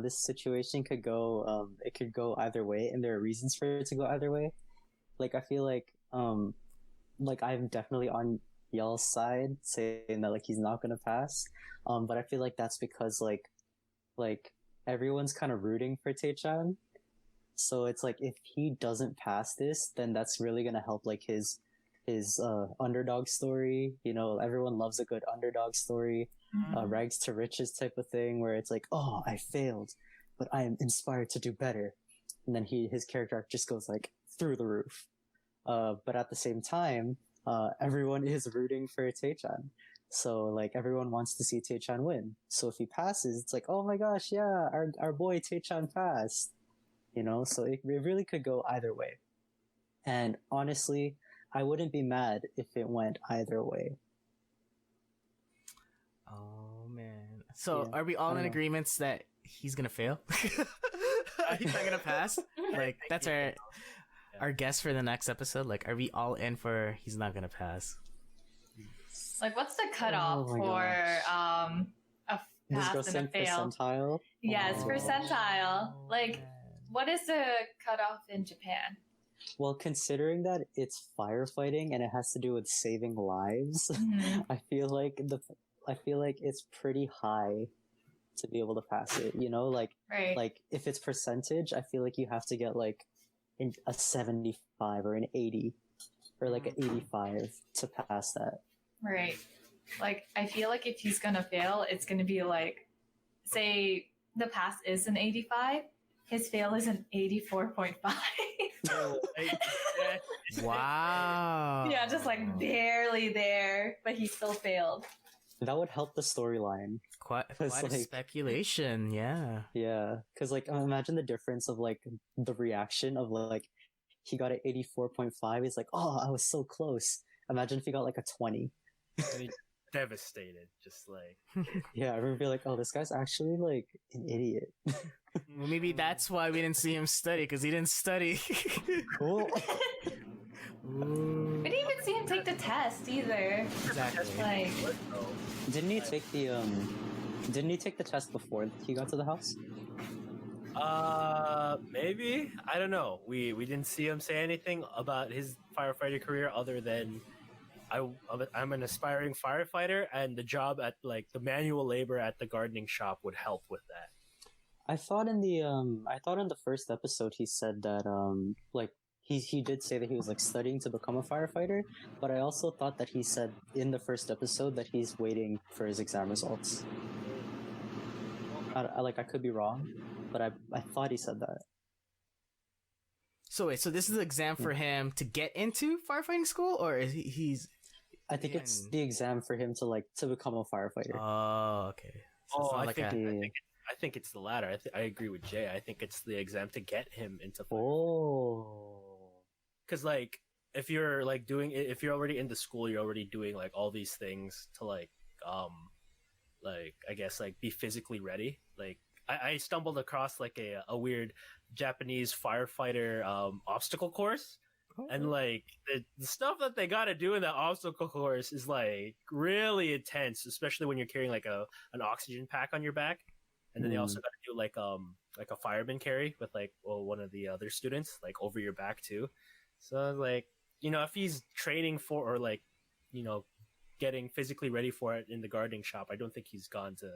situation could go it could go either way, and there are reasons for it to go either way. Like I feel like I'm definitely on y'all's side saying that like he's not gonna pass. But I feel like that's because like everyone's kind of rooting for Taechan. So it's like if he doesn't pass this, then that's really gonna help like his underdog story. You know, everyone loves a good underdog story, rags to riches type of thing, where it's like, oh, I failed, but I am inspired to do better, and then his character arc just goes like through the roof. But at the same time, everyone is rooting for Taechan. So like everyone wants to see Tae-chan win. So if he passes, it's like, oh my gosh, yeah, our boy Tae-chan passed. You know, so it really could go either way. And honestly, I wouldn't be mad if it went either way. Oh man. So Yeah, are we I all don't in know. agreements that he's gonna fail? He's not gonna pass? Like that's our guess for the next episode. Like, are we all in for he's not gonna pass? Like, what's the cutoff Oh my for gosh. a This pass goes and a in fail? percentile. Yes, Oh, percentile. Like, man. what is the cutoff in Japan? Well, considering that it's firefighting and it has to do with saving lives, Mhm. I feel like it's pretty high to be able to pass it. You know, Right. like if it's percentage, I feel like you have to get like a 75 or an 80 or like an 85 to pass that. Right. Like, I feel like if he's gonna fail, it's gonna be like, say the pass is an 85, his fail is an 84.5. No, Wow. Yeah, just like barely there, but he still failed. That would help the storyline. Quite It's a like- speculation, yeah. Yeah, because like imagine the difference of like the reaction of like he got an 84.5. He's like, oh, I was so close. Imagine if he got like a 20. And he's devastated, just like Yeah, everyone would be like, oh, this guy's actually like an idiot. Well, maybe that's why we didn't see him study, because he didn't study. Cool. Ooh. We didn't even see him take the test either. Exactly. Like, Didn't he take the test before he got to the house? maybe, I don't know. We didn't see him say anything about his firefighter career other than I'm an aspiring firefighter, and the job at like the manual labor at the gardening shop would help with that. I thought in the first episode he said that like he did say that he was like studying to become a firefighter, but I also thought that he said in the first episode that he's waiting for his exam results. I could be wrong, but I thought he said that. So wait, so this is an exam for him to get into firefighting school, or is he's? I think it's the exam for him to become a firefighter. Oh, okay. So it's Oh, not I like think a- I think it's the latter. I agree with Jay. I think it's the exam to get him into fire. Oh. Because like if you're like if you're already in the school, you're already doing like all these things to like I guess like be physically ready. Like I stumbled across like a weird Japanese firefighter obstacle course. And like the stuff that they got to do in that obstacle course is like really intense, especially when you're carrying like an oxygen pack on your back, and then they also got to do like a fireman carry with like one of the other students like over your back too. So like if he's training for or like getting physically ready for it in the gardening shop, I don't think he's gone to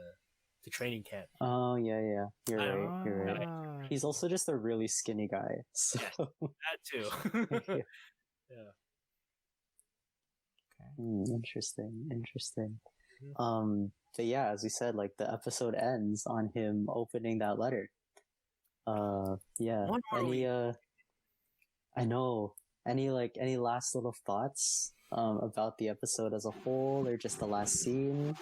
training camp. Oh yeah. You're right. Ah. He's also just a really skinny guy. So That too. Yeah. Interesting. But yeah, as we said, like the episode ends on him opening that letter. Yeah. One more week. I know. Any last little thoughts about the episode as a whole, or just the last scene?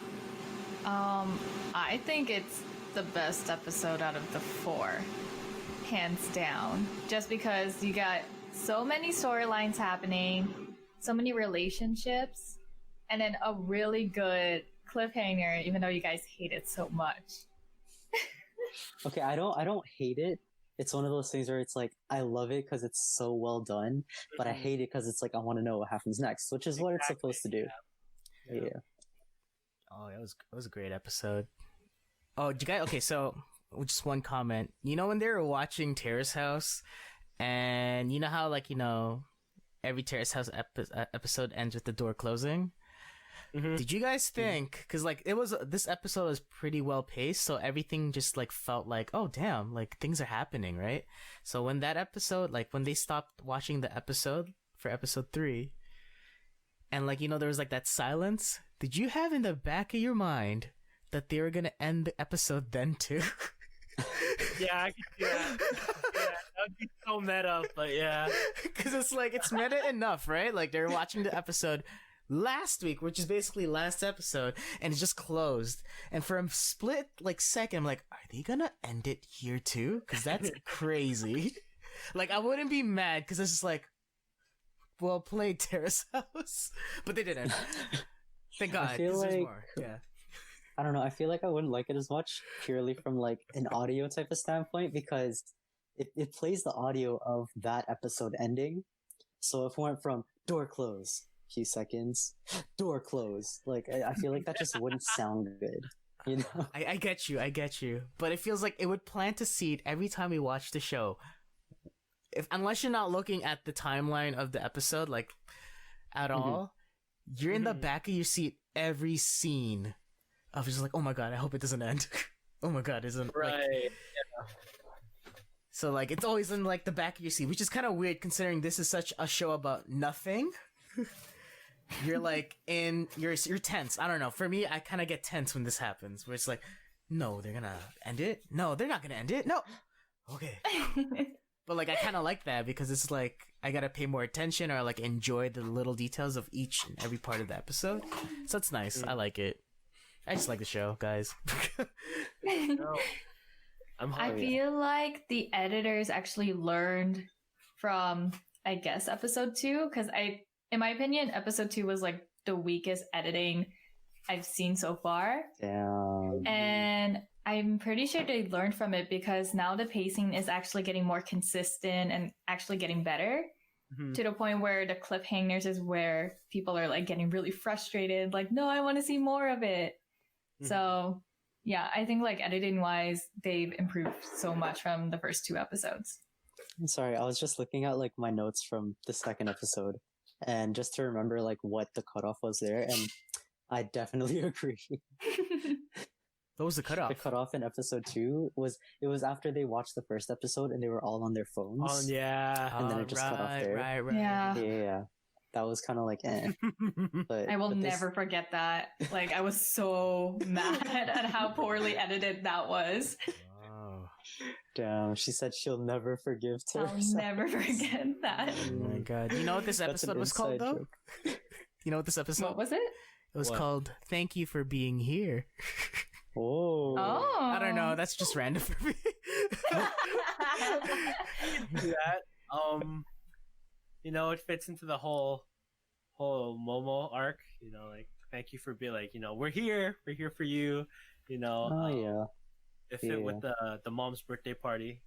I think it's the best episode out of the 4, hands down. Just because you got so many storylines happening, so many relationships, and then a really good cliffhanger, even though you guys hate it so much. Okay, I don't hate it. It's one of those things where it's like I love it because it's so well done, but I hate it because it's like I want to know what happens next, which is what it's supposed to do. Yeah. Oh, that was a great episode. Oh, did you guys? Okay, so just one comment. When they were watching Terrace House, and you know how every Terrace House episode ends with the door closing. Mhm. Did you guys think? Because this episode was pretty well paced, so everything just felt like, oh damn, things are happening, right? So when that episode, when they stopped watching the episode for episode 3, and there was that silence. Did you have in the back of your mind that they were gonna end the episode then too? Yeah, I could see that. Yeah, that would be so meta, but yeah. Because it's meta enough, right? They're watching the episode. last week, which is basically last episode, and it just closed. And for a split second, I'm like, are they gonna end it here too? Because that's crazy. Like, I wouldn't be mad because it's just like, well played, Terrace House, but they didn't. Thank God. I feel 'cause there's like more. Yeah. I don't know. I feel like I wouldn't like it as much purely from like an audio type of standpoint because it plays the audio of that episode ending. So if it went from door close, few seconds, door close, like I feel like that just wouldn't sound good. You know? I get you. But it feels like it would plant a seed every time we watch the show. Unless you're not looking at the timeline of the episode, like, at all, you're in the back of your seat every scene of just like, oh my god, I hope it doesn't end. Oh my god, isn't Right. like... So, like, it's always in, like, the back of your seat, which is kind of weird considering this is such a show about nothing. You're, like, you're tense. I don't know. For me, I kind of get tense when this happens, where it's like, no, they're gonna end it? No, they're not gonna end it? No! Okay. But, like, I kind of like that because it's, like, I gotta pay more attention or, like, enjoy the little details of each and every part of the episode. So that's nice. I like it. I just like the show, guys. No. I feel like the editors actually learned from, I guess, episode 2, because in my opinion, episode 2 was like the weakest editing I've seen so far. Damn. And I'm pretty sure they learned from it because now the pacing is actually getting more consistent and actually getting better to the point where the cliffhangers is where people are like getting really frustrated. Like, no, I want to see more of it. So yeah, I think like editing wise, they've improved so much from the first 2 episodes. I'm sorry, I was just looking at like my notes from the second episode and just to remember like what the cutoff was there, and I definitely agree. What was the cutoff? The cutoff in episode 2 was after they watched the first episode and they were all on their phones. Oh yeah. And then it just cut off there. Right. Yeah. That was kind of like, But I will but this- never forget that. Like, I was so mad at how poorly edited that was. Oh. Damn, she said she'll never forgive I'll Terrace. never forget that. Oh my god. You know what this That's an episode was called, inside though? joke. You know what this episode? What was it? It was What? called "Thank You for Being Here." Oh. Oh. I don't know. That's just random for me. Do that. You know, it fits into the whole Momo arc. You know, like thank you for being like, you know, we're here for you. You know. Oh yeah. It fit with the mom's birthday party.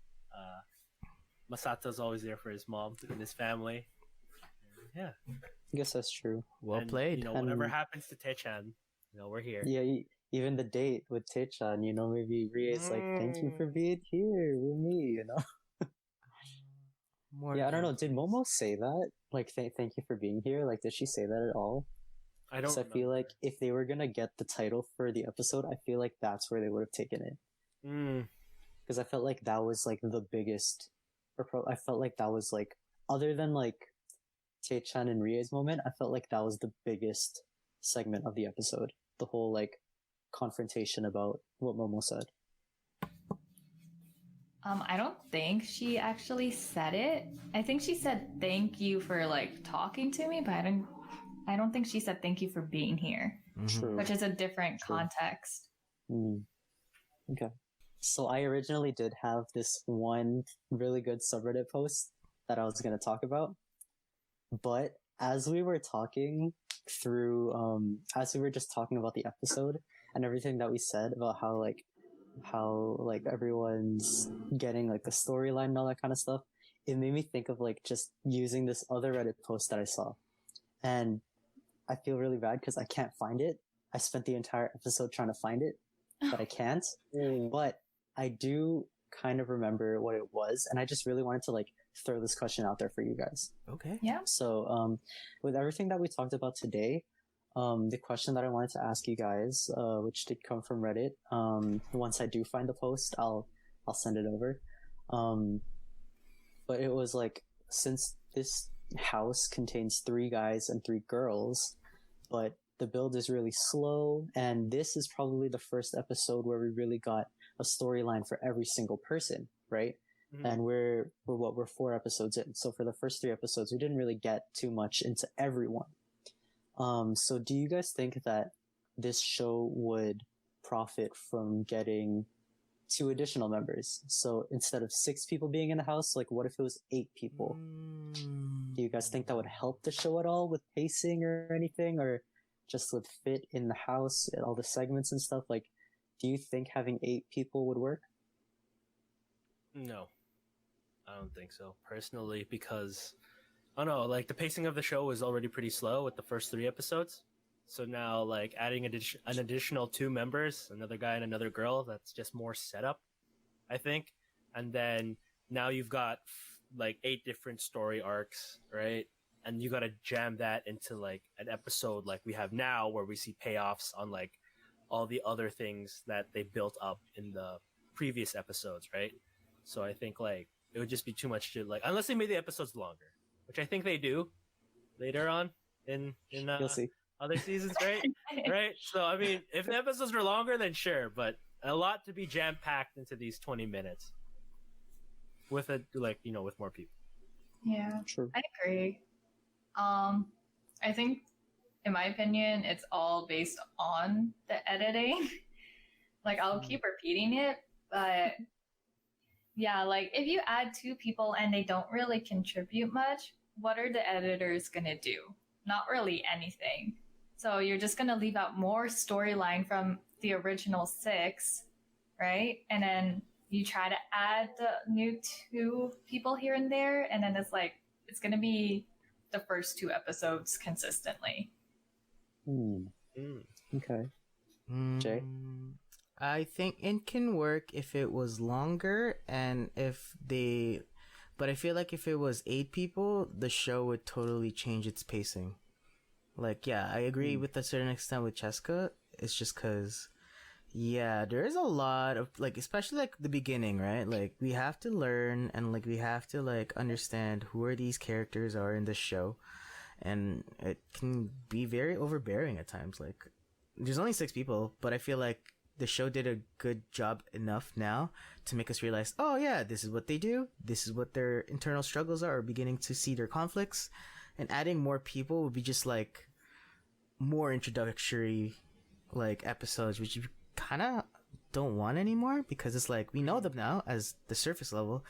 Masato's always there for his mom and his family. Yeah. I guess that's true. Well And, played. You know, And- whatever happens to Taechan, you know, we're here. Yeah, even the date with Taechan, you know, maybe Rie's like, thank you for being here with me, you know? More Yeah, I don't know. good. Did Momo say that? Like, thank you for being here? Like, did she say that at all? I don't. Because I feel like if they were gonna get the title for the episode, I feel like that's where they would have taken it. Because I felt like that was like the biggest, I felt like that was like, other than like Taechan and Rie's moment, I felt like that was the biggest segment of the episode. The whole like confrontation about what Momo said. I don't think she actually said it. I think she said thank you for like talking to me, but I don't think she said thank you for being here, True. which is a different True. context. Okay. So I originally did have this one really good subreddit post that I was going to talk about. But as we were talking through, as we were just talking about the episode and everything that we said about how everyone's getting like the storyline and all that kind of stuff, it made me think of like just using this other Reddit post that I saw. And I feel really bad because I can't find it. I spent the entire episode trying to find it, but I can't. But I do kind of remember what it was, and I just really wanted to like throw this question out there for you guys. Okay. Yeah. So, with everything that we talked about today, the question that I wanted to ask you guys, which did come from Reddit, once I do find the post, I'll send it over. But it was like, since this house contains 3 guys and 3 girls, but the build is really slow, and this is probably the first episode where we really got a storyline for every single person, right? And we're 4 episodes in. So for the first 3 episodes, we didn't really get too much into everyone. So do you guys think that this show would profit from getting 2 additional members? So instead of 6 people being in the house, like what if it was 8 people? Do you guys think that would help the show at all with pacing or anything, or just with fit in the house and all the segments and stuff? Like, do you think having 8 people would work? No, I don't think so personally, because I don't know, like the pacing of the show is already pretty slow with the first 3 episodes. So now, like adding an additional 2 members, another guy and another girl, that's just more setup, I think. And then now you've got like 8 different story arcs, right? And you got to jam that into like an episode like we have now, where we see payoffs on like all the other things that they built up in the previous episodes, right? So I think like it would just be too much to like, unless they made the episodes longer, which I think they do later on in You'll see. other seasons, right? Right. So I mean, if the episodes were longer, then sure, but a lot to be jam packed into these 20 minutes with a like with more people. Yeah, True. I agree. I think, in my opinion, it's all based on the editing. Like, I'll keep repeating it, but yeah, like if you add 2 people and they don't really contribute much, what are the editors gonna do? Not really anything. So you're just gonna leave out more storyline from the original 6, right? And then you try to add the new 2 people here and there, and then it's gonna be the first 2 episodes consistently. Okay. Jay? I think it can work if it was longer, and but I feel like if it was 8 people, the show would totally change its pacing. Like, yeah, I agree with a certain extent with Cheska. It's just because, yeah, there is a lot of, like, especially, like, the beginning, right? Like, we have to learn, and, like, we have to, like, understand who are these characters are in the show. And it can be very overbearing at times. Like, there's only 6 people, but I feel like the show did a good job enough now to make us realize, oh, yeah, this is what they do. This is what their internal struggles are, beginning to see their conflicts. And adding more people would be just, like, more introductory, like, episodes, which you kind of don't want anymore, because it's like, we know them now as the surface level.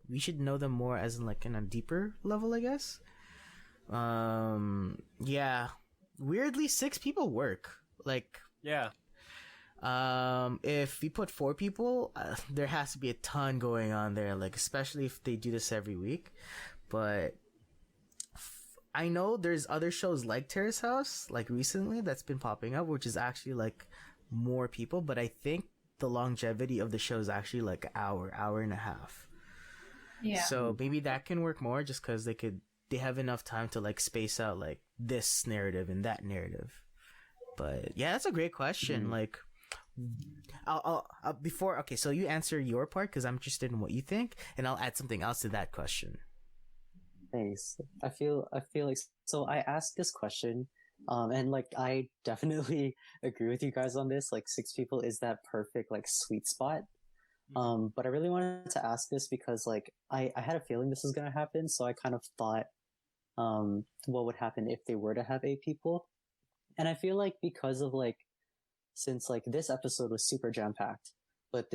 We should know them more as in, like, in a deeper level, I guess. Yeah. Weirdly, 6 people work. Like, Yeah. If we put 4 people, there has to be a ton going on there, like, especially if they do this every week. But I know there's other shows like Terrace House, like recently, that's been popping up, which is actually like more people, but I think the longevity of the show is actually like an hour and a half. Yeah. So maybe that can work more, just because they have enough time to like space out like this narrative and that narrative. But yeah, that's a great question. Like, I'll before, okay, so you answer your part, because I'm interested in what you think, and I'll add something else to that question. Thanks. I feel like, so I asked this question, and like I definitely agree with you guys on this. Like 6 people is that perfect like sweet spot. But I really wanted to ask this because like I had a feeling this was gonna happen, so I kind of thought what would happen if they were to have 8 people. And I feel like because of like, since like this episode was super jam packed, but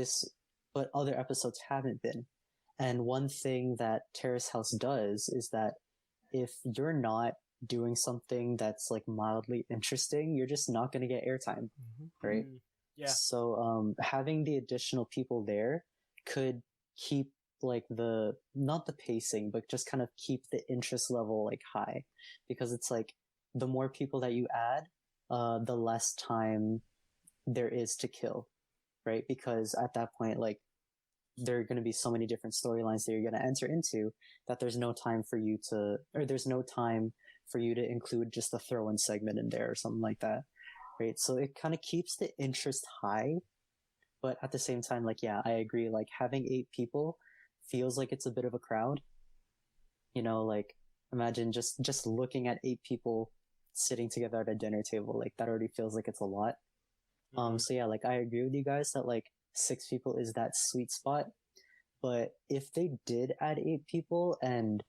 other episodes haven't been. And one thing that Terrace House does is that if you're not doing something that's like mildly interesting, you're just not going to get airtime, right? Yeah. So having the additional people there could keep like not the pacing, but just kind of keep the interest level like high, because it's like the more people that you add, the less time there is to kill, right? Because at that point, like, there are going to be so many different storylines that you're going to enter into that there's no time for you to include just a throw-in segment in there or something like that, right? So it kind of keeps the interest high, but at the same time, like, yeah, I agree, like, having 8 people feels like it's a bit of a crowd. You know, like, imagine just looking at 8 people sitting together at a dinner table, like, that already feels like it's a lot. So yeah, like, I agree with you guys that, like, 6 people is that sweet spot. But if they did add 8 people and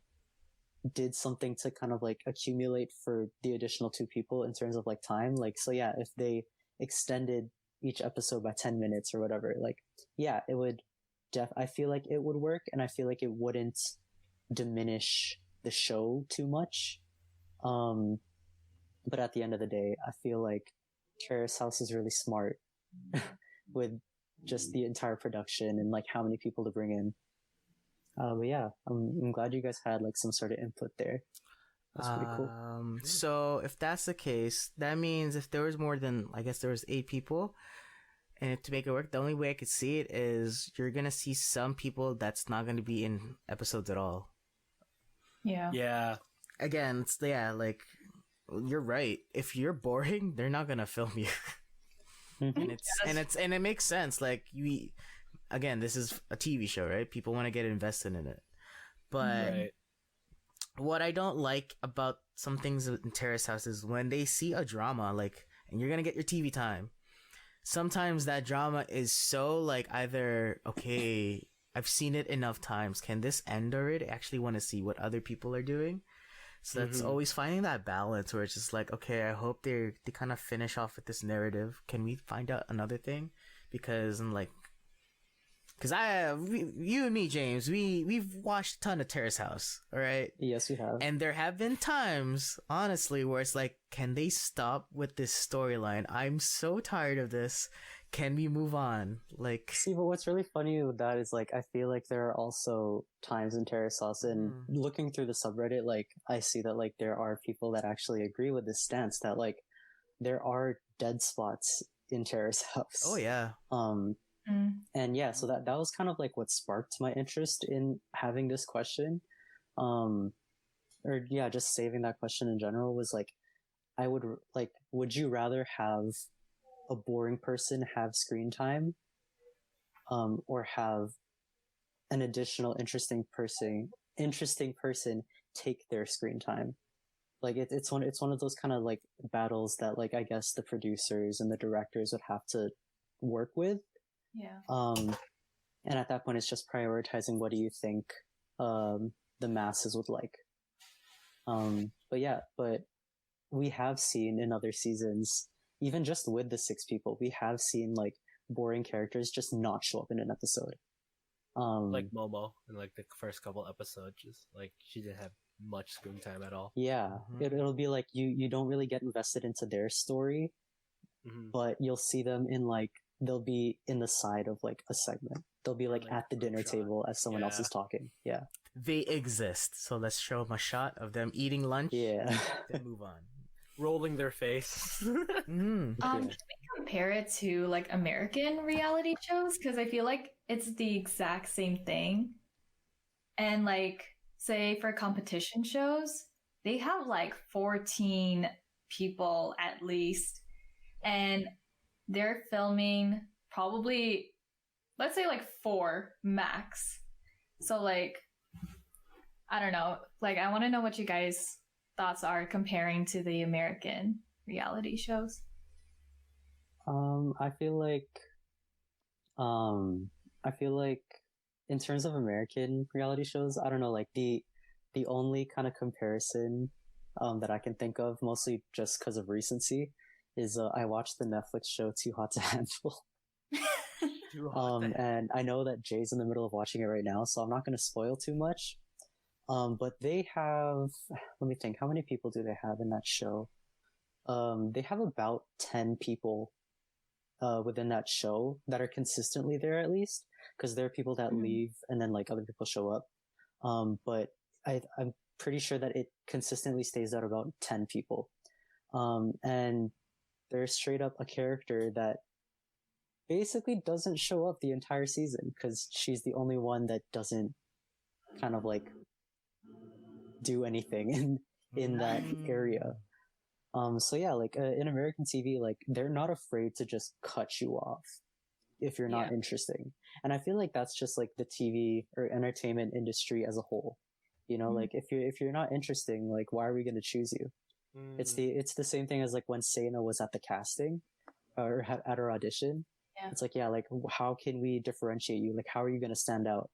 did something to kind of like accumulate for the additional two people in terms of like time. Like, so yeah, if they extended each episode by 10 minutes or whatever, like, yeah, it would I feel like it would work, and I feel like it wouldn't diminish the show too much. But at the end of the day, I feel like Terrace House is really smart with just the entire production and like how many people to bring in. But yeah, I'm glad you guys had like some sort of input there. That's pretty cool. So if that's the case, that means if there was more than, I guess there was 8 people, and to make it work, the only way I could see it is you're gonna see some people that's not gonna be in episodes at all. Yeah. Yeah. Again, like, you're right. If you're boring, they're not gonna film you. And it makes sense. Like, again, this is a TV show, right? People want to get invested in it. But Right. what I don't like about some things in Terrace House is when they see a drama, like, and you're gonna get your TV time, sometimes that drama is so like either, okay, I've seen it enough times, can this end already? I actually want to see what other people are doing. So that's always finding that balance where it's just like, okay, I hope they kind of finish off with this narrative. Can we find out another thing? Because I'm like, because you and me, James, we've watched a ton of Terrace House, all right? Yes, we have. And there have been times, honestly, where it's like, can they stop with this storyline? I'm so tired of this. Can we move on? Like, See, but what's really funny with that is like I feel like there are also times in Terrace House, and looking through the subreddit, like I see that like there are people that actually agree with this stance that like there are dead spots in Terrace House. oh yeah. And yeah, so that was kind of like what sparked my interest in having this question. Or yeah, just saving that question in general was like, I would like, would you rather have a boring person have screen time, or have an additional interesting person take their screen time? Like it's one of those kind of like battles that like I guess the producers and the directors would have to work with. Yeah. And at that point, it's just prioritizing what do you think the masses would like. But we have seen in other seasons, even just with the 6 people, we have seen like boring characters just not show up in an episode. Like Momo in like the first couple episodes, just like she didn't have much screen time at all. Yeah, it'll be like you don't really get invested into their story, but you'll see them in like they'll be in the side of like a segment. They'll be like at the dinner table as someone else is talking. Yeah, They exist. So let's show them a shot of them eating lunch. yeah. Then move on. Rolling their face. Mm. Can we compare it to like American reality shows? Because I feel like it's the exact same thing. And like, say for competition shows, they have like 14 people at least, and they're filming probably, let's say like 4 max. So like, I don't know. Like, I want to know what you guys' thoughts are comparing to the American reality shows. I feel like in terms of American reality shows, I don't know, like the only kind of comparison that I can think of, mostly just because of recency, is I watched the Netflix show Too Hot to Handle. And I know that Jay's in the middle of watching it right now, so I'm not going to spoil too much. But they have, let me think, how many people do they have in that show? They have about 10 people within that show that are consistently there, at least, because there are people that leave and then like other people show up. But I'm pretty sure that it consistently stays at about 10 people. And there's straight up a character that basically doesn't show up the entire season because she's the only one that doesn't kind of like do anything in that area. So yeah, like in American TV, like they're not afraid to just cut you off if you're not interesting. And I feel like that's just like the TV or entertainment industry as a whole. You know, like if you're not interesting, like why are we going to choose you? It's the same thing as like when Sena was at the casting or at her audition. Yeah. It's like, yeah, like how can we differentiate you? Like how are you going to stand out?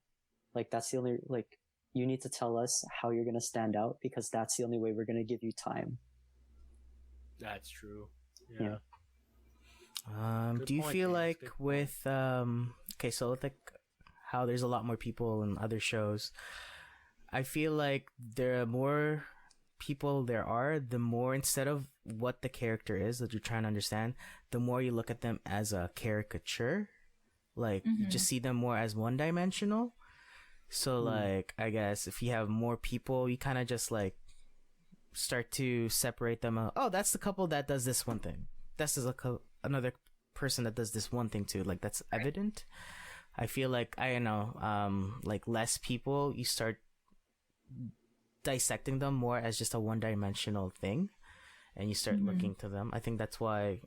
Like that's the only, like you need to tell us how you're gonna stand out because that's the only way we're gonna give you time. That's true. Yeah. Good Do you point, feel James. like Good point. with okay, so with like how there's a lot more people in other shows, I feel like the more people there are, the more instead of what the character is that you're trying to understand, the more you look at them as a caricature. Like you just see them more as one dimensional. So like I guess if you have more people, you kind of just like start to separate them out. Oh, that's the couple that does this one thing. That's another person that does this one thing too. Like that's evident. I feel like I don't know, like less people, you start dissecting them more as just a one-dimensional thing, and you start looking to them. I think that's why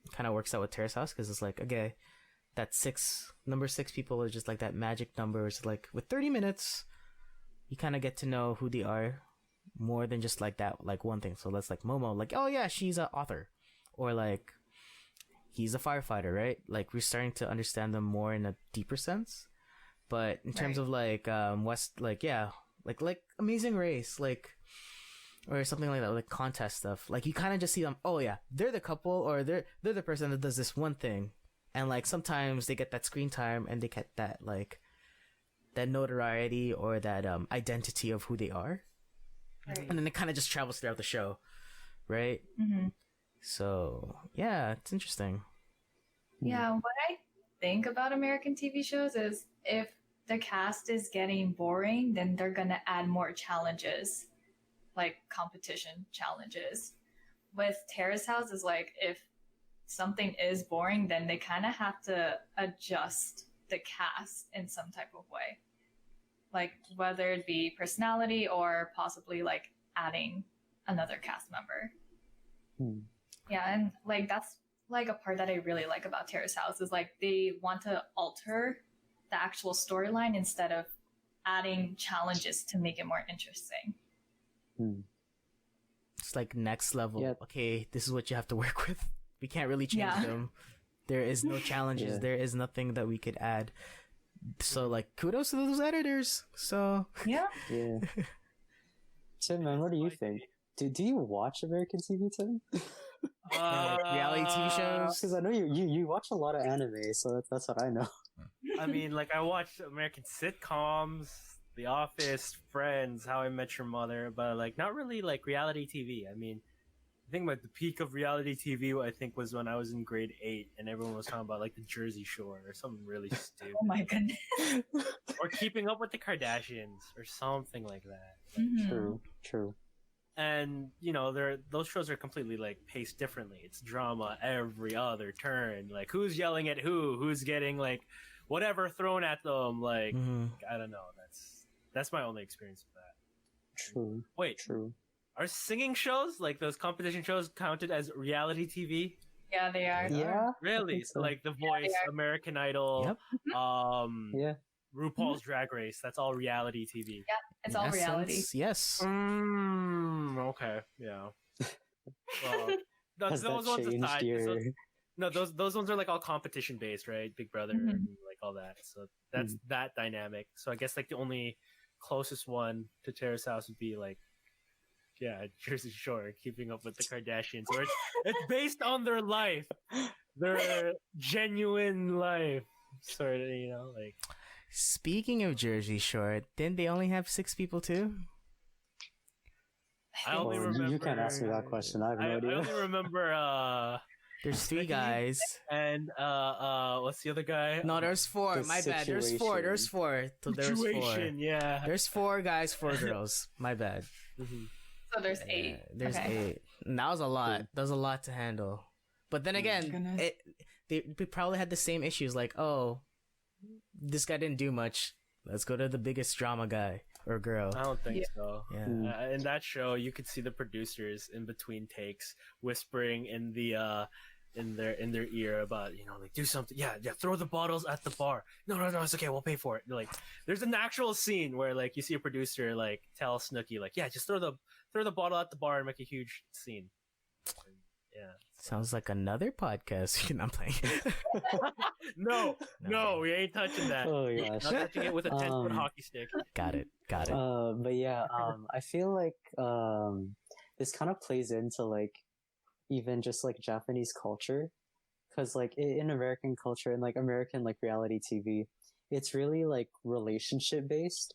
it kind of works out with Terrace House because it's like okay, that number 6 people is just like that magic number. It's like with 30 minutes, you kind of get to know who they are more than just like that, like one thing. So let's like Momo, like oh yeah, she's an author, or like he's a firefighter, right? Like we're starting to understand them more in a deeper sense. But in terms of like West, like yeah, like Amazing Race, like or something like that, like contest stuff. Like you kind of just see them. Oh yeah, they're the couple, or they're the person that does this one thing, and like sometimes they get that screen time and they get that like that notoriety or that identity of who they are, and then it kind of just travels throughout the show, right? So yeah, it's interesting. Yeah, what I think about American TV shows is if the cast is getting boring, then they're gonna add more challenges, like competition challenges. With Terrace House is like if something is boring, then they kind of have to adjust the cast in some type of way, like whether it be personality or possibly like adding another cast member. Yeah, and like that's like a part that I really like about Terrace House is like they want to alter the actual storyline instead of adding challenges to make it more interesting. It's like next level. Yep. Okay, this is what you have to work with. We can't really change them. There is no challenges. Yeah. There is nothing that we could add. So like kudos to those editors. So Yeah. Yeah. Tim, man, what do you think? Do you watch American TV, Tim? like reality TV shows. Because I know you watch a lot of anime, so that's what I know. I mean, like I watch American sitcoms, The Office, Friends, How I Met Your Mother, but like not really like reality TV. I mean, I think like the peak of reality TV, I think, was when I was in grade 8 and everyone was talking about like the Jersey Shore or something really stupid, Oh my goodness. or Keeping Up with the Kardashians or something like that. True. And you know, those shows are completely like paced differently. It's drama every other turn. Like who's yelling at who's getting like whatever thrown at them. Like I don't know. That's my only experience with that. True. Wait, True. are singing shows like those competition shows counted as reality TV? Yeah, they are. Yeah. Really? think so. Like The Voice, American Idol, Yeah. RuPaul's Drag Race. That's all reality TV. Yeah, it's all reality. Yes. Okay. Yeah. Well, Has those that ones changed aside, your... no, those ones are like all competition based, right? Big Brother and like all that. So that's that dynamic. So I guess like the only closest one to Terrace House would be like, yeah, Jersey Shore, Keeping Up with the Kardashians, where it's based on their life, their genuine life, sort of, you know, like. Speaking of Jersey Shore, didn't they only have 6 people too? I only remember. You can't ask me that question. I have no I idea. only remember. There's 3 guys. And what's the other guy? No, there's 4. The My bad. There's 4. There's 4. So there's 4. Situation, yeah. There's 4 guys, 4 girls. My bad. So there's 8. There's 8. And that was a lot. That was a lot to handle. But then again, they probably had the same issues. Like, oh, this guy didn't do much. Let's go to the biggest drama guy or girl. I don't think so. Yeah. In that show, you could see the producers in between takes whispering in the in their ear about, you know, like, do something. Yeah, throw the bottles at the bar. No, it's okay. We'll pay for it. Like, there's an actual scene where like you see a producer like tell Snooki like, yeah, just throw the bottle at the bar and make a huge scene. Yeah. Sounds like another podcast. I'm playing. No, we ain't touching that. Oh gosh. Not touching it with a 10-foot hockey stick. Got it. But yeah, I feel like this kind of plays into like even just like Japanese culture, because like in American culture and like American like reality TV, it's really like relationship based,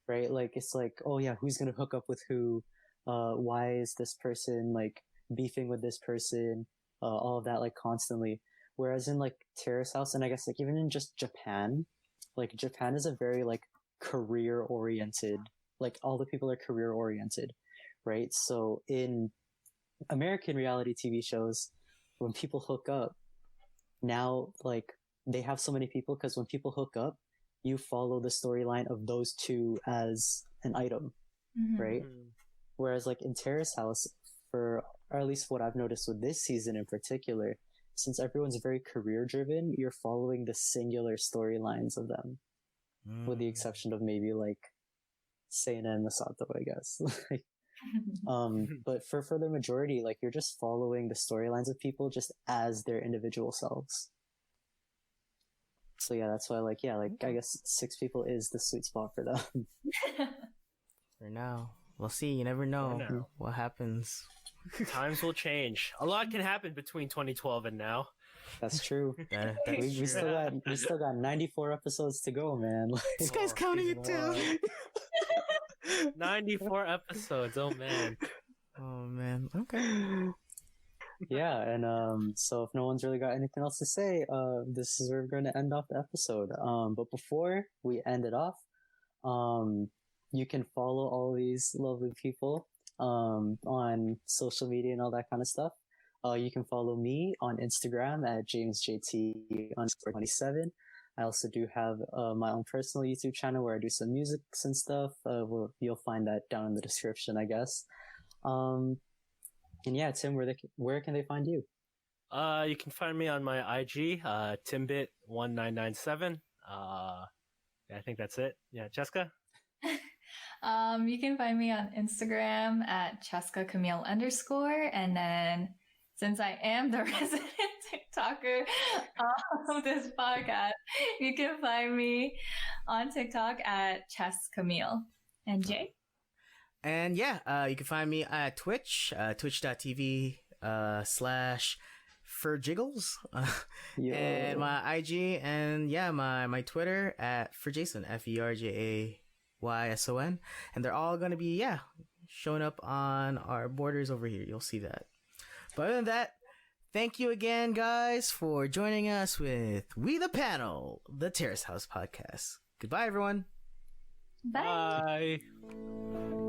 right? Like it's like, oh yeah, who's gonna hook up with who? Why is this person like beefing with this person? All of that like constantly. Whereas in like Terrace House, and I guess like even in just Japan, like Japan is a very like career oriented, like all the people are career oriented, right? So in American reality TV shows, when people hook up, now like they have so many people because when people hook up, you follow the storyline of those two as an item, right? Whereas like in Terrace House, or at least what I've noticed with this season in particular, since everyone's very career driven, you're following the singular storylines of them, with the exception of maybe like Seina and Masato, I guess. But for the majority, like you're just following the storylines of people just as their individual selves. So yeah, that's why like I guess 6 people is the sweet spot for them. For now. We'll see. You never know what happens. Times will change. A lot can happen between 2012 and now. That's true. That's We still got 94 episodes to go, man. Like, this guy's counting it too. 94 episodes. Oh man. Oh man. Okay. Yeah, and so if no one's really got anything else to say, this is where we're going to end off the episode. But before we end it off, you can follow all these lovely people on social media and all that kind of stuff. You can follow me on Instagram at JamesJT_27. I also do have my own personal YouTube channel where I do some music and stuff. You'll find that down in the description, I guess. And yeah, Tim, where can they find you? You can find me on my IG, Timbit1997. I think that's it. Yeah, Cheska? You can find me on Instagram at Cheska Camille _. And then since I am the resident TikToker of this podcast, you can find me on TikTok at Ches Camille. And Jay? And yeah, you can find me at Twitch, twitch.tv /FurJiggles. And my IG and yeah, my Twitter at FurJason, FerJason. And they're all going to be, showing up on our borders over here. You'll see that. But other than that, thank you again, guys, for joining us with We the Panel, the Terrace House Podcast. Goodbye, everyone. Bye. Bye.